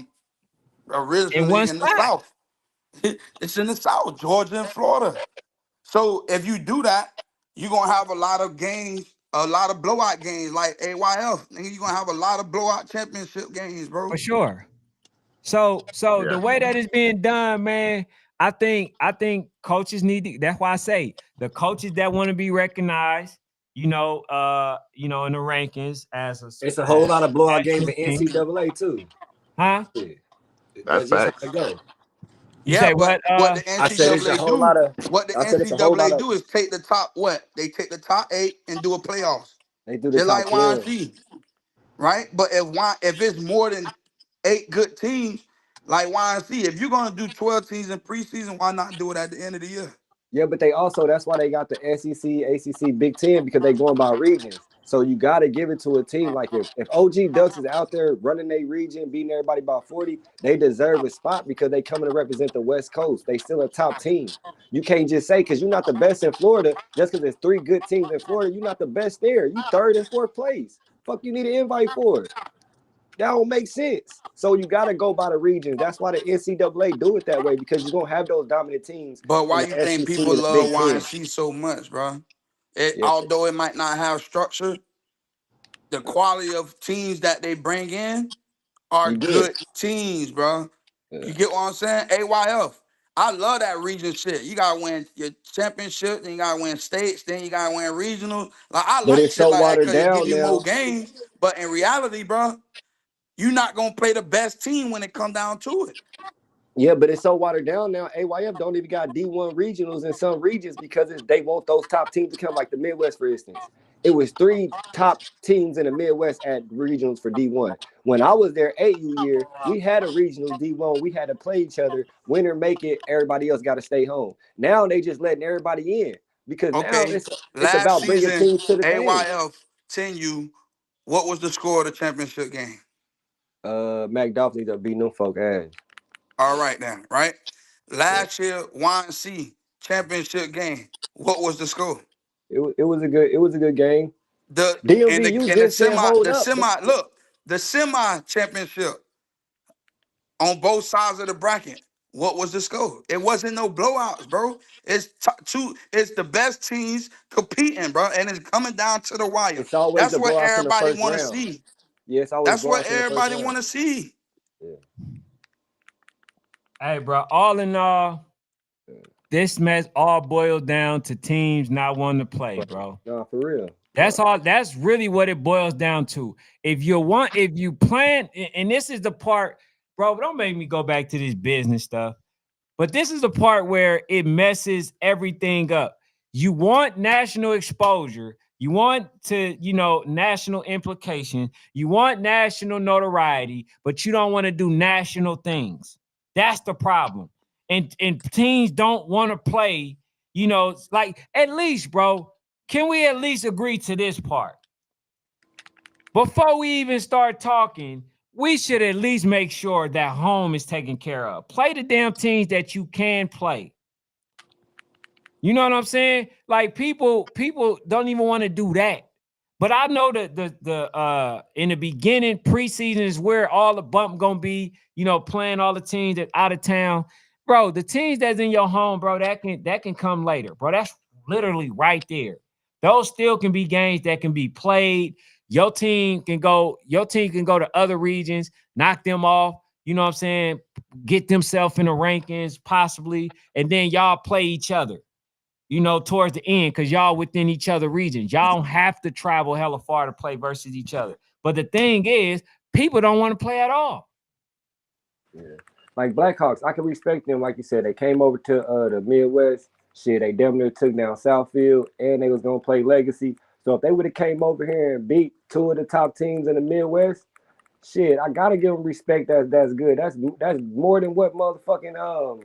originally in the South. It's in the South, Georgia and Florida. So if you do that, you're gonna have a lot of games, a lot of blowout games like AYF. Nigga, you're gonna have a lot of blowout championship games, bro. For sure. So the way that it's being done, man, I think coaches need to, that's why I say the coaches that want to be recognized, in the rankings as it's a whole lot of blowout games in NCAA too. Huh? That's facts. You say what? What the NCAA do is take the top They take the top 8 and do a playoffs. They do the just top like YNC, right? But if it's more than 8 good teams, like YNC, if you're gonna do 12 teams in preseason, why not do it at the end of the year? Yeah, but that's why they got the SEC, ACC, Big Ten, because they going by regions. So you got to give it to a team. Like if OG Ducks is out there running their region, beating everybody by 40, they deserve a spot because they coming to represent the West Coast. They still a top team. You can't just say because you're not the best in Florida, just because there's 3 good teams in Florida, you're not the best there. You 3rd and 4th place. Fuck you need an invite for it. That don't make sense. So you got to go by the regions. That's why the NCAA do it that way, because you're going to have those dominant teams. But why in you the think SEC people and the love Big Ten. YNC so much, bro? Yeah. Although it might not have structure, the quality of teams that they bring in are You get good it. teams, bro. Yeah. You get what I'm saying? AYF. I love that region shit. You gotta win your championship, then you gotta win states, then you gotta win regional. Like I But like it's shit so like that watered because it give down you more now. games. But in reality, bro, you're not gonna play the best team when it come down to it. Yeah, but it's so watered down now. AYF don't even got D1 regionals in some regions because they want those top teams to come, like the Midwest, for instance. It was 3 top teams in the Midwest at regionals for D1. When I was there 8U year, we had a regionals D1. We had to play each other. Winner make it, everybody else got to stay home. Now they just letting everybody in because now Okay, it's last about bringing season, teams to the thing. AYF 10U, what was the score of the championship game? Mac Dolphins need to beat them folk ass. All right then, right? Last year, YNC championship game, what was the score? It was a good game. The DMVU just didn't hold up. the semi championship on both sides of the bracket. What was the score? It wasn't no blowouts, bro. It's it's the best teams competing, bro, and it's coming down to the wire. It's always That's the what blowouts in the everybody first want to round. see. Yeah, it's always That's what blowouts in the first everybody round. want to see. Yeah. Hey, bro. All in all, this match all boiled down to teams not wanting to play, bro. No, for real. That's all. That's really what it boils down to. If you plan, and this is the part, bro. Don't make me go back to this business stuff. But this is the part where it messes everything up. You want national exposure. You want to, national implication. You want national notoriety, but you don't want to do national things. That's the problem. And teams don't want to play, like at least, bro, can we at least agree to this part? Before we even start talking, we should at least make sure that home is taken care of. Play the damn teams that you can play. You know what I'm saying? Like people don't even want to do that. But I know that the in the beginning, preseason is where all the bump gonna be, playing all the teams that out of town. Bro, the teams that's in your home, bro, that can come later, bro. That's literally right there. Those still can be games that can be played. Your team can go to other regions, knock them off, you know what I'm saying? Get themselves in the rankings, possibly, and then y'all play each other, towards the end, because y'all within each other regions. Y'all don't have to travel hella far to play versus each other. But the thing is, people don't want to play at all. Yeah. Like Blackhawks, I can respect them. Like you said, they came over to the Midwest. Shit, they damn near took down Southfield, and they was gonna play Legacy. So if they would have came over here and beat 2 of the top teams in the Midwest, shit, I gotta give them respect. That's good. That's more than what motherfucking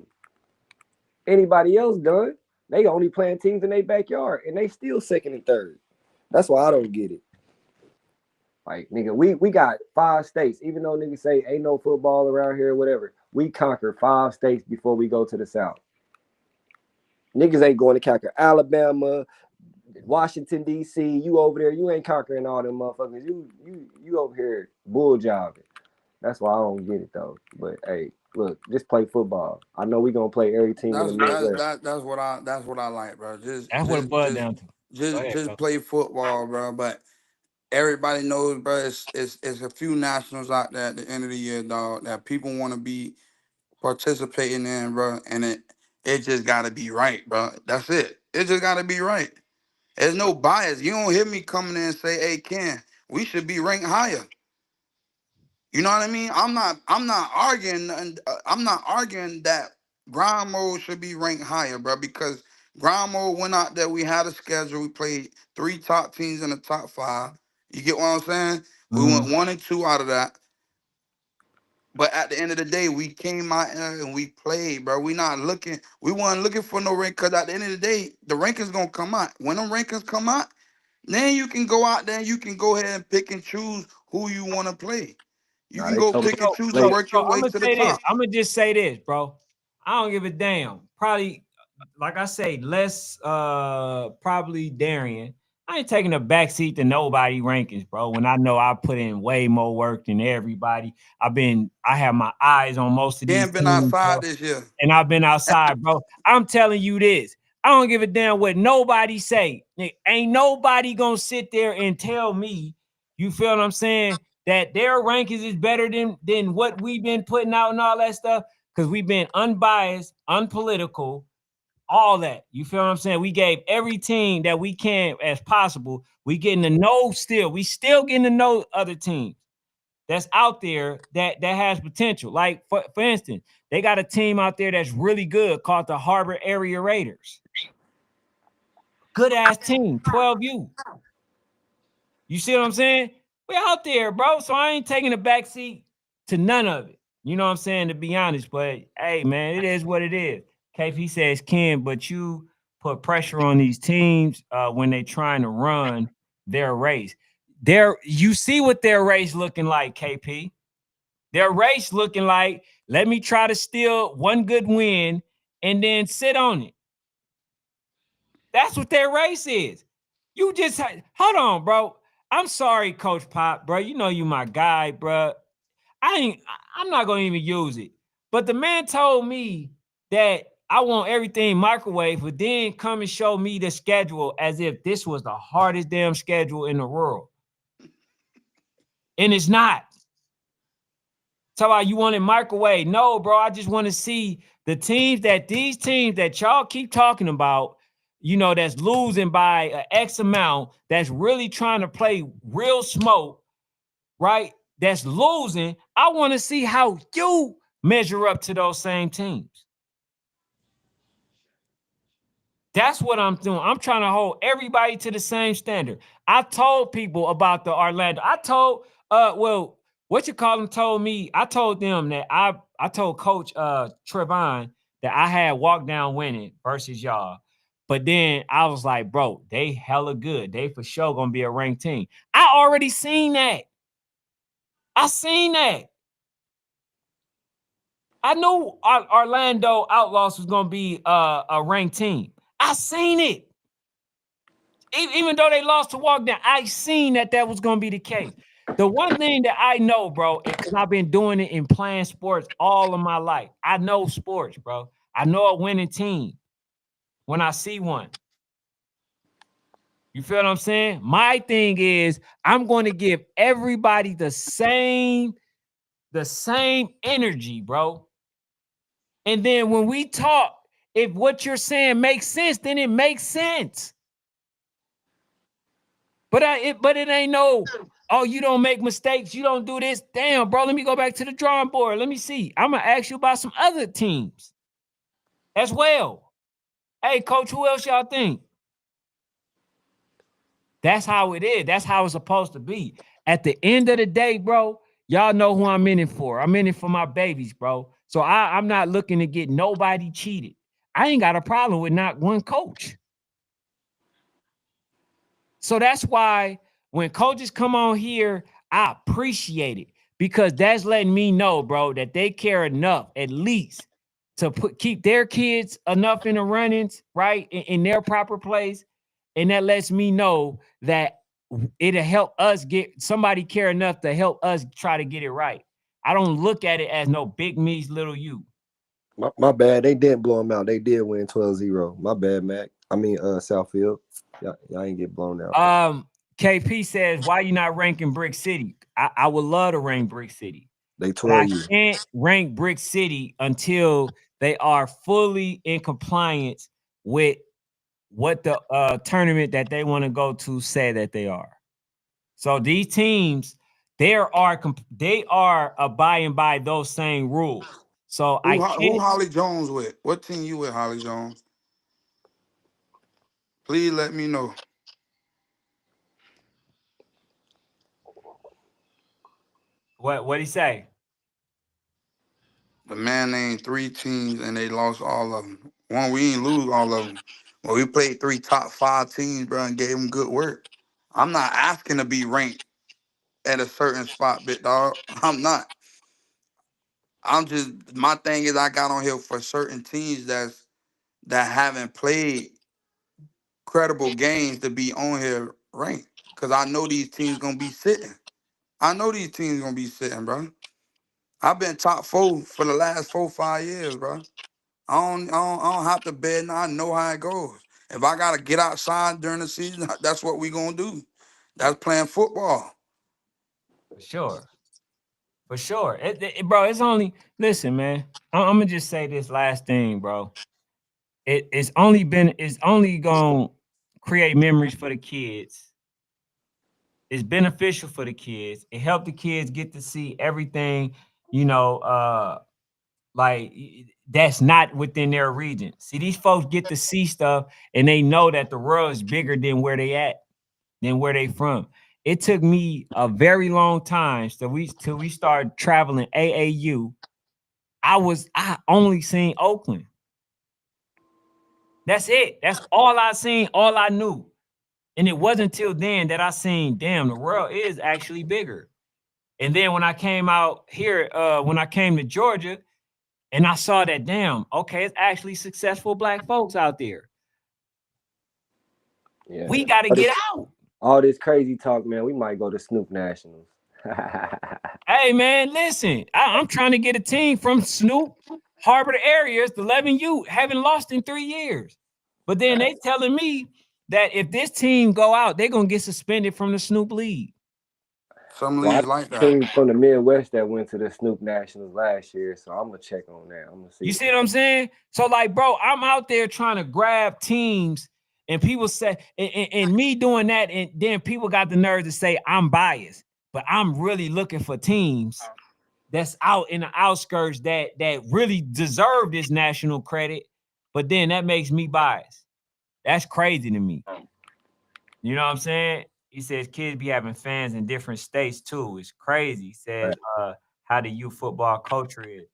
anybody else done. They only playing teams in their backyard, and they still 2nd and 3rd. That's why I don't get it. Like, nigga, we got 5 states. Even though niggas say ain't no football around here or whatever, we conquer 5 states before we go to the South. Niggas ain't going to conquer Alabama, Washington, D.C. You over there, you ain't conquering all them motherfuckers. You over here bull jobbing. That's why I don't get it, though. But, hey, look, just play football. I know we gonna play every team in the Midwest. That's what I like, bro. That's what it boils down to. Just play football, bro. But everybody knows, bro, it's a few nationals out there at the end of the year, dog, that people want to be participating in, bro. And it just gotta be right, bro. That's it. It just gotta be right. There's no bias. You don't hear me coming in and say, "Hey, Ken, we should be ranked higher." You know what I mean? I'm not arguing, and I'm not arguing that grind mode should be ranked higher, bro. Because grind mode went out there. We had a schedule. We played 3 top teams in the top 5. You get what I'm saying? We went 1 and 2 out of that. But at the end of the day, we came out here and we played, bro. We weren't looking for no rank, because at the end of the day, the rankings gonna come out. When them rankings come out, Then you can go out there and you can go ahead and pick and choose who you want to play. You Nah, can they go told me pick and choose play. and work your I'm way gonna to the say this. top. I'm gonna just say this, bro. I don't give a damn. Probably, like I say, less probably Darian. I ain't taking a backseat to nobody rankings, bro. When I know I put in way more work than everybody. I have my eyes on most of He these ain't been teams, bro, outside this year. and I've been outside, bro. I'm telling you this. I don't give a damn what nobody say. Ain't nobody gonna sit there and tell me, you feel what I'm saying, that their rankings is better than what we've been putting out and all that stuff, because we've been unbiased, unpolitical, all that. You feel what I'm saying? We gave every team that we can as possible. We getting to know still. We still getting to know other teams that's out there that has potential. Like for instance, they got a team out there that's really good called the Harbor Area Raiders. Good ass team, 12U. You see what I'm saying? We out there, bro. So I ain't taking a backseat to none of it. You know what I'm saying? To be honest, but hey, man, it is what it is. KP says, Ken, but you put pressure on these teams when they trying to run their race. You see what their race looking like, KP. Their race looking like, let me try to steal one good win and then sit on it. That's what their race is. You just hold on, bro. I'm sorry, Coach Pop, bro. You know you my guy, bro. I'm not gonna even use it. But the man told me that I want everything microwave, but then come and show me the schedule as if this was the hardest damn schedule in the world. And it's not. Talk about you want it microwave. No, bro. I just want to see these teams that y'all keep talking about, you know, that's losing by an X amount, that's really trying to play real smoke, right? That's losing. I want to see how you measure up to those same teams. That's what I'm doing. I'm trying to hold everybody to the same standard. I told people about the Orlando. I told, told me, I told them that I told Coach Trevon that I had walked down winning versus y'all. But then I was like, bro, they hella good. They for sure gonna be a ranked team. I already seen that. I seen that. I knew Orlando Outlaws was gonna be a ranked team. I seen it. Even though they lost to walk down, I seen that was gonna be the case. The one thing that I know, bro, because I've been doing it in playing sports all of my life. I know sports, bro. I know a winning team when I see one. You feel what I'm saying? My thing is I'm going to give everybody the same energy, bro. And then when we talk, if what you're saying makes sense, then it makes sense. But it ain't no, oh, you don't make mistakes, you don't do this. Damn, bro, let me go back to the drawing board. Let me see. I'm gonna ask you about some other teams as well. Hey, coach, who else y'all think? That's how it is. That's how it's supposed to be. At the end of the day, bro, y'all know who I'm in it for. I'm in it for my babies, bro. So I'm not looking to get nobody cheated. I ain't got a problem with not one coach. So that's why when coaches come on here, I appreciate it because that's letting me know, bro, that they care enough at least to keep their kids enough in the runnings, right, in their proper place. And that lets me know that it'll help us somebody care enough to help us try to get it right. I don't look at it as no big me's little you. My bad. They didn't blow them out. They did win 12-0. My bad, Mac. I mean, Southfield. Y'all ain't get blown out. KP says, why you not ranking Brick City? I would love to rank Brick City. They 12 you. I can't rank Brick City until they are fully in compliance with what the tournament that they want to go to say that they are. So these teams, they are abiding by those same rules. So who Holly Jones with? What team you with, Holly Jones? Please let me know. What'd he say? The man named 3 teams and they lost all of them. One, we ain't lose all of them. Well, we played 3 top 5 teams, bro, and gave them good work. I'm not asking to be ranked at a certain spot, big dog. I'm not. I'm just, my thing is I got on here for certain teams that haven't played credible games to be on here ranked. Cause I know these teams gonna be sitting. I know these teams gonna be sitting, bro. I've been top 4 for the last 4-5 years, bro. I don't have to bet. Now I know how it goes. If I gotta get outside during the season, that's what we gonna do. That's playing football. For sure. For sure. Bro, it's only, listen, man. I'm gonna just say this last thing, bro. It's only gonna create memories for the kids. It's beneficial for the kids. It helped the kids get to see everything, you know, like that's not within their region. See, these folks get to see stuff and they know that the world is bigger than where they at, than where they from. It took me a very long time till we started traveling AAU. I only seen Oakland. That's it. That's all I seen, all I knew. And it wasn't until then that I seen, damn, the world is actually bigger. And then when I came out here, when I came to Georgia, and I saw that, damn, okay, it's actually successful Black folks out there. Yeah. We got to get out. All this crazy talk, man. We might go to Snoop Nationals. Hey, man, listen, I'm trying to get a team from Snoop, Harbor areas, the 11U, haven't lost in 3 years. But then they telling me that if this team go out, they're going to get suspended from the Snoop League. Some leagues like that. Team from the Midwest that went to the Snoop Nationals last year, so I'm gonna check on that. I'm gonna see. You see what I'm saying? So, like, bro, I'm out there trying to grab teams, and people say, and me doing that, and then people got the nerve to say I'm biased, but I'm really looking for teams that's out in the outskirts that really deserve this national credit, but then that makes me biased. That's crazy to me. You know what I'm saying? He says kids be having fans in different states too. It's crazy. He says how the youth football culture is.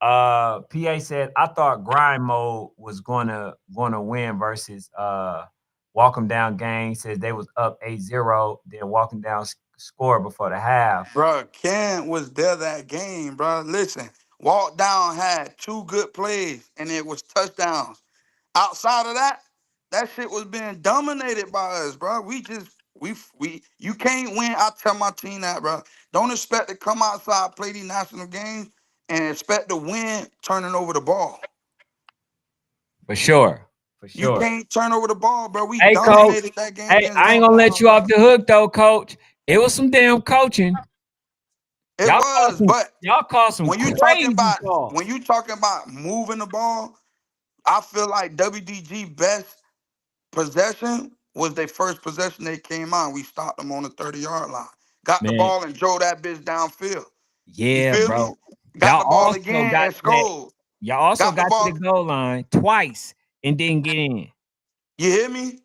PA said, I thought grind mode was gonna win versus walk them down gang. Says they was up 8-0, then walking down score before the half. Bro, Ken was there that game, bro. Listen, Walk Down had 2 good plays and it was touchdowns. Outside of that, that shit was being dominated by us, bro. You can't win. I tell my team that, bro. Don't expect to come outside, play these national games, and expect to win turning over the ball. For sure. For You sure. can't turn over the ball, bro. We Hey, dominated coach. that game. Hey, I ain't gonna let you off the hook though, coach. It was some damn coaching. It was, but y'all called some when you crazy talking about moving the ball, I feel like WDG best possession was their first possession they came on. We stopped them on the 30-yard line. Got the ball and drove that bitch downfield. You Yeah, feel bro. me? Got the ball again got and scored. Y'all also got the to the goal line twice and didn't get in. You hear me?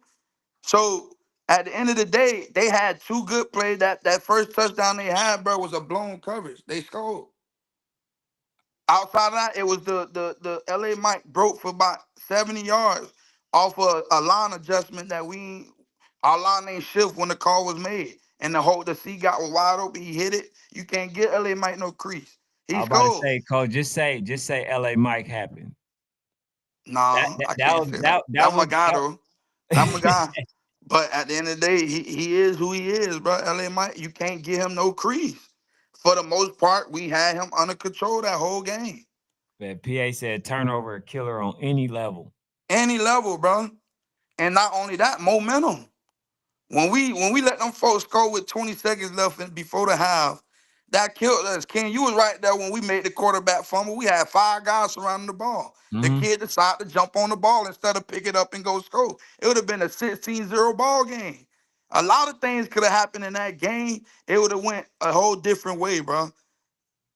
So at the end of the day, they had 2 good plays. That first touchdown they had, bro, was a blown coverage. They scored. Outside of that, it was the LA Mike broke for about 70 yards off of a line adjustment that our line ain't shift when the call was made. And the C got was wide open. He hit it. You can't get LA Mike no crease. He about to scored. say, coach, just say LA Mike happened. Nah, I can't say that. That's my guy though. That's my guy. But at the end of the day, he is who he is, bro. LA Mike, you can't get him no crease. For the most part, we had him under control that whole game. But PA said turnover a killer on any level. Any level, bro. And not only that, momentum. When we let them folks score with 20 seconds left before the half, that killed us. Ken, you was right there when we made the quarterback fumble. We had 5 guys surrounding the ball. The kid decided to jump on the ball instead of pick it up and go score. It would have been a 16-0 ball game. A lot of things could have happened in that game. It would have went a whole different way, bro.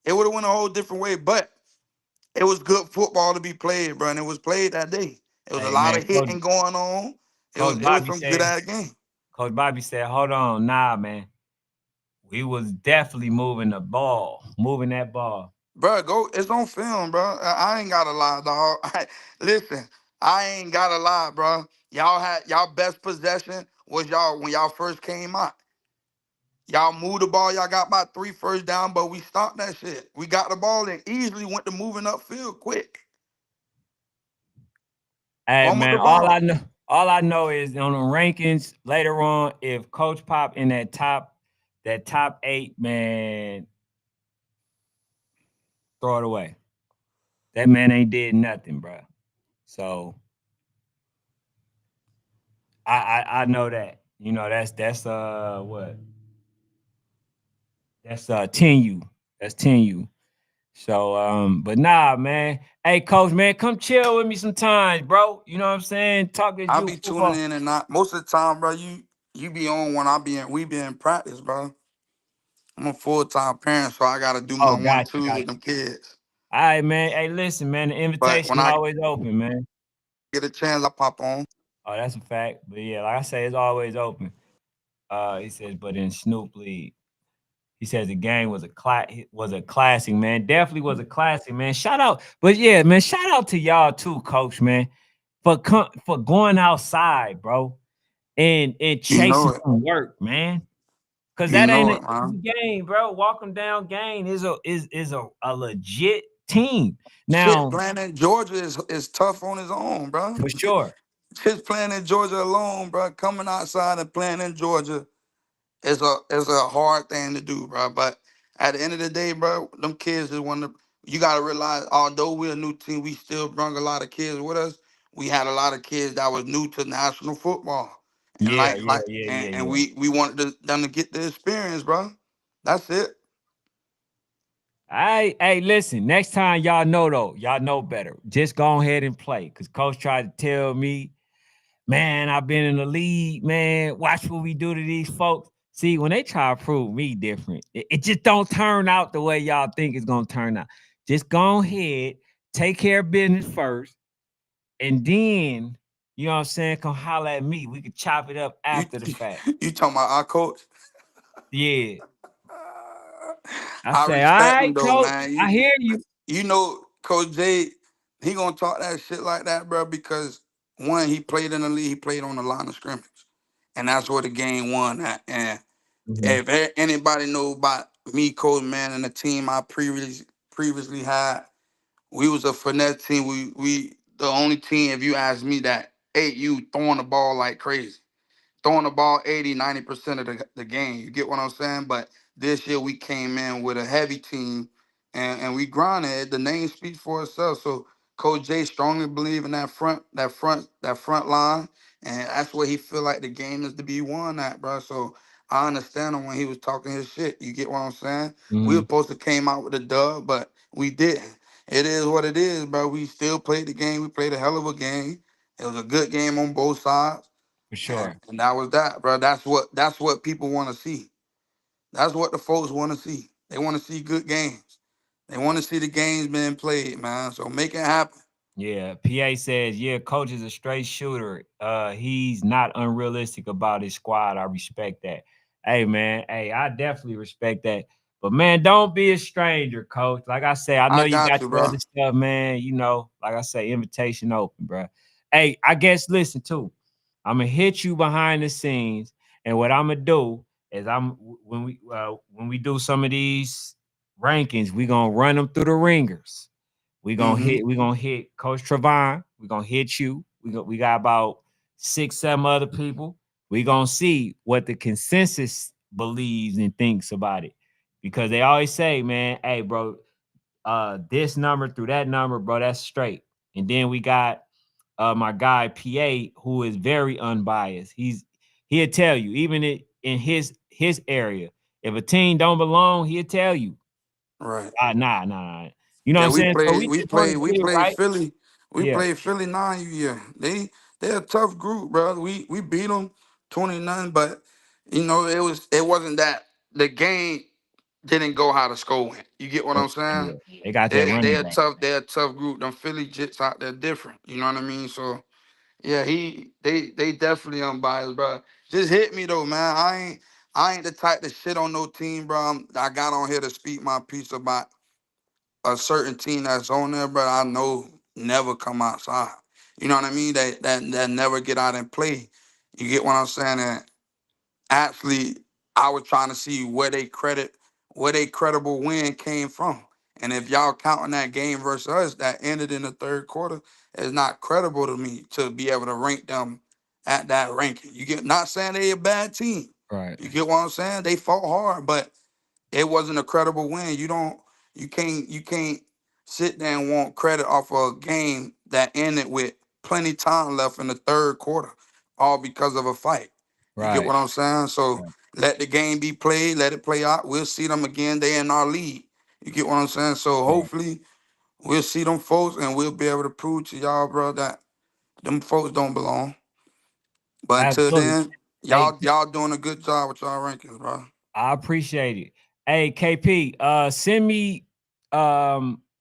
It would have went a whole different way, but it was good football to be played, bro, and it was played that day. It was a lot of hitting going on. It was some good ass game. Coach Bobby said, hold on, nah, man. We was definitely moving that ball. Bro, it's on film, bro. I ain't gotta lie, dog. Listen, I ain't gotta lie, bro. Y'all had y'all best possession was y'all when y'all first came out. Y'all moved the ball. Y'all got about 3 first down, but we stopped that shit. We got the ball and easily went to moving upfield quick. Hey Fumbled man, the ball. all I know is on the rankings later on, if Coach Pop in that top 8, man, throw it away. That man ain't did nothing, bro. So I know that. You know, that's what? That's 10U. That's 10U. So but nah, man. Hey coach, man, come chill with me sometimes, bro. You know what I'm saying? Talk this I you be tuning football. in and not most of the time, bro. You be on when we be in practice, bro. I'm a full-time parent, so I gotta do my Oh, got you, 1-2s got with you. them kids. All right, man. Hey, listen, man. The But when invitation I always open, man. get a chance, I pop on. Oh, that's a fact. But yeah, like I say, it's always open. He says, but in Snoop League, he says the game was a classic, man. Definitely was a classic, man. Shout out, but yeah, man. Shout out to y'all too, coach, man, for going outside, bro, and You know chasing it. some work, man. Cause You that ain't know an it, man. easy game, bro. Walking down game is a legit team. Shit, Now, playing in Georgia is tough on his own, bro. for sure. Just playing in Georgia alone, bro. Coming outside and playing in Georgia is a hard thing to do, bro. But at the end of the day, bro, them kids is one of you gotta realize, although we're a new team, we still brought a lot of kids with us. We had a lot of kids that was new to national football. And Yeah, like yeah, like yeah, and, yeah, and yeah. we wanted them to get the experience, bro. That's it. Hey, listen. Next time, y'all know though, y'all know better. Just go ahead and play. Cause coach tried to tell me, man, I've been in the league, man. Watch what we do to these folks. See, when they try to prove me different, it just don't turn out the way y'all think it's gonna turn out. Just go ahead, take care of business first, and then you know what I'm saying, come holler at me. We could chop it up You after the fact. you talking about our coach? Yeah. I I say, all respect him right, though, coach, man. I hear you. You know, Coach J, he gonna talk that shit like that, bro, because one, he played in the league, he played on the line of scrimmage, and that's where the game won at. And Mhm. if anybody know about me, Coach Man, and the team I previously had, we was a finesse team. We the only team, if you ask me, that ate you throwing the ball like crazy, throwing the ball 80, 90% of the game. You get what I'm saying? But this year we came in with a heavy team and we grinded. The name speaks for itself. So Coach J strongly believe in that front line. And that's where he feel like the game is to be won at, bro. So I understand him when he was talking his shit. You get what I'm saying? We were Mhm. supposed to came out with a dub, but we didn't. It is what it is, bro. We still played the game. We played a hell of a game. It was a good game on both sides. For And, sure. and that was that, bro. That's what people want to see. That's what the folks want to see. They want to see good games. They want to see the games being played, man. So make it happen. Yeah, PA says, yeah, coach is a straight shooter. He's not unrealistic about his squad. I respect that. Hey, man, hey, I definitely respect that. But man, don't be a stranger, coach. Like I say, I know I you got got you, your bro. other stuff, man. You know, like I say, invitation open, bro. Hey, I guess listen too. I'm gonna hit you behind the scenes, and what I'm gonna do is when we do some of these rankings, we gonna run them through the ringers. Mm-hmm. We gonna hit Coach Trevon. We gonna hit you. We got about 6, 7 other people. We gonna see what the consensus believes and thinks about it. Because they always say, man, hey, bro, this number through that number, bro, that's straight. And then we got my guy PA, who is very unbiased. He'll tell you, even in his area, if a team don't belong, he'll tell you. Right. Nah. You know what Yeah, I'm we saying? So played. we We just want to played. We get it played right. Philly. We Yeah, played Philly 9 year. They're a tough group, bro. We beat them 29, but it wasn't that the game didn't go how the score went. You get what I'm saying? yeah. They got that They running a back. tough they a tough group. Them Philly Jits out there different. You know what I mean? So yeah, they definitely unbiased, bro. Just hit me though, man. I ain't the type to shit on no team, bro. I got on here to speak my piece about a certain team that's on there, bro. I know never come outside. You know what I mean? That never get out and play. You get what I'm saying? And actually, I was trying to see where they credible win came from. And if y'all counting that game versus us that ended in the third quarter, it's not credible to me to be able to rank them at that ranking. You get, not saying they a bad team. Right. You get what I'm saying? They fought hard, but it wasn't a credible win. You can't sit there and want credit off of a game that ended with plenty time left in the third quarter, all because of a fight. You get Right. what I'm saying? So let the game be played, let it play out. We'll see them again. They in our league. You get what I'm saying? So hopefully we'll see them folks and we'll be able to prove to y'all, bro, that them folks don't belong. But until Absolutely. then, Hey, y'all doing a good job with y'all rankings, bro. I appreciate it. Hey, KP, send me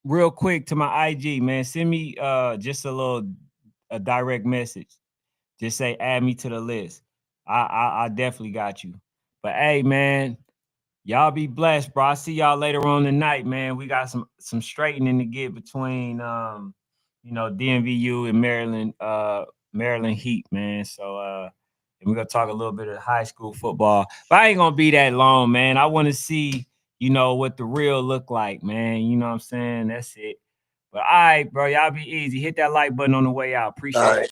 real quick to my IG, man. Send me just a direct message. Just say add me to the list. I definitely got you. But hey, man, y'all be blessed, bro. I see y'all later on tonight, man. We got some straightening to get between DMVU and Maryland Heat, man. So and we're gonna talk a little bit of high school football. But I ain't gonna be that long, man. I want to see, what the real look like, man. You know what I'm saying? That's it. But all right, bro. Y'all be easy. Hit that like button on the way out. Appreciate it.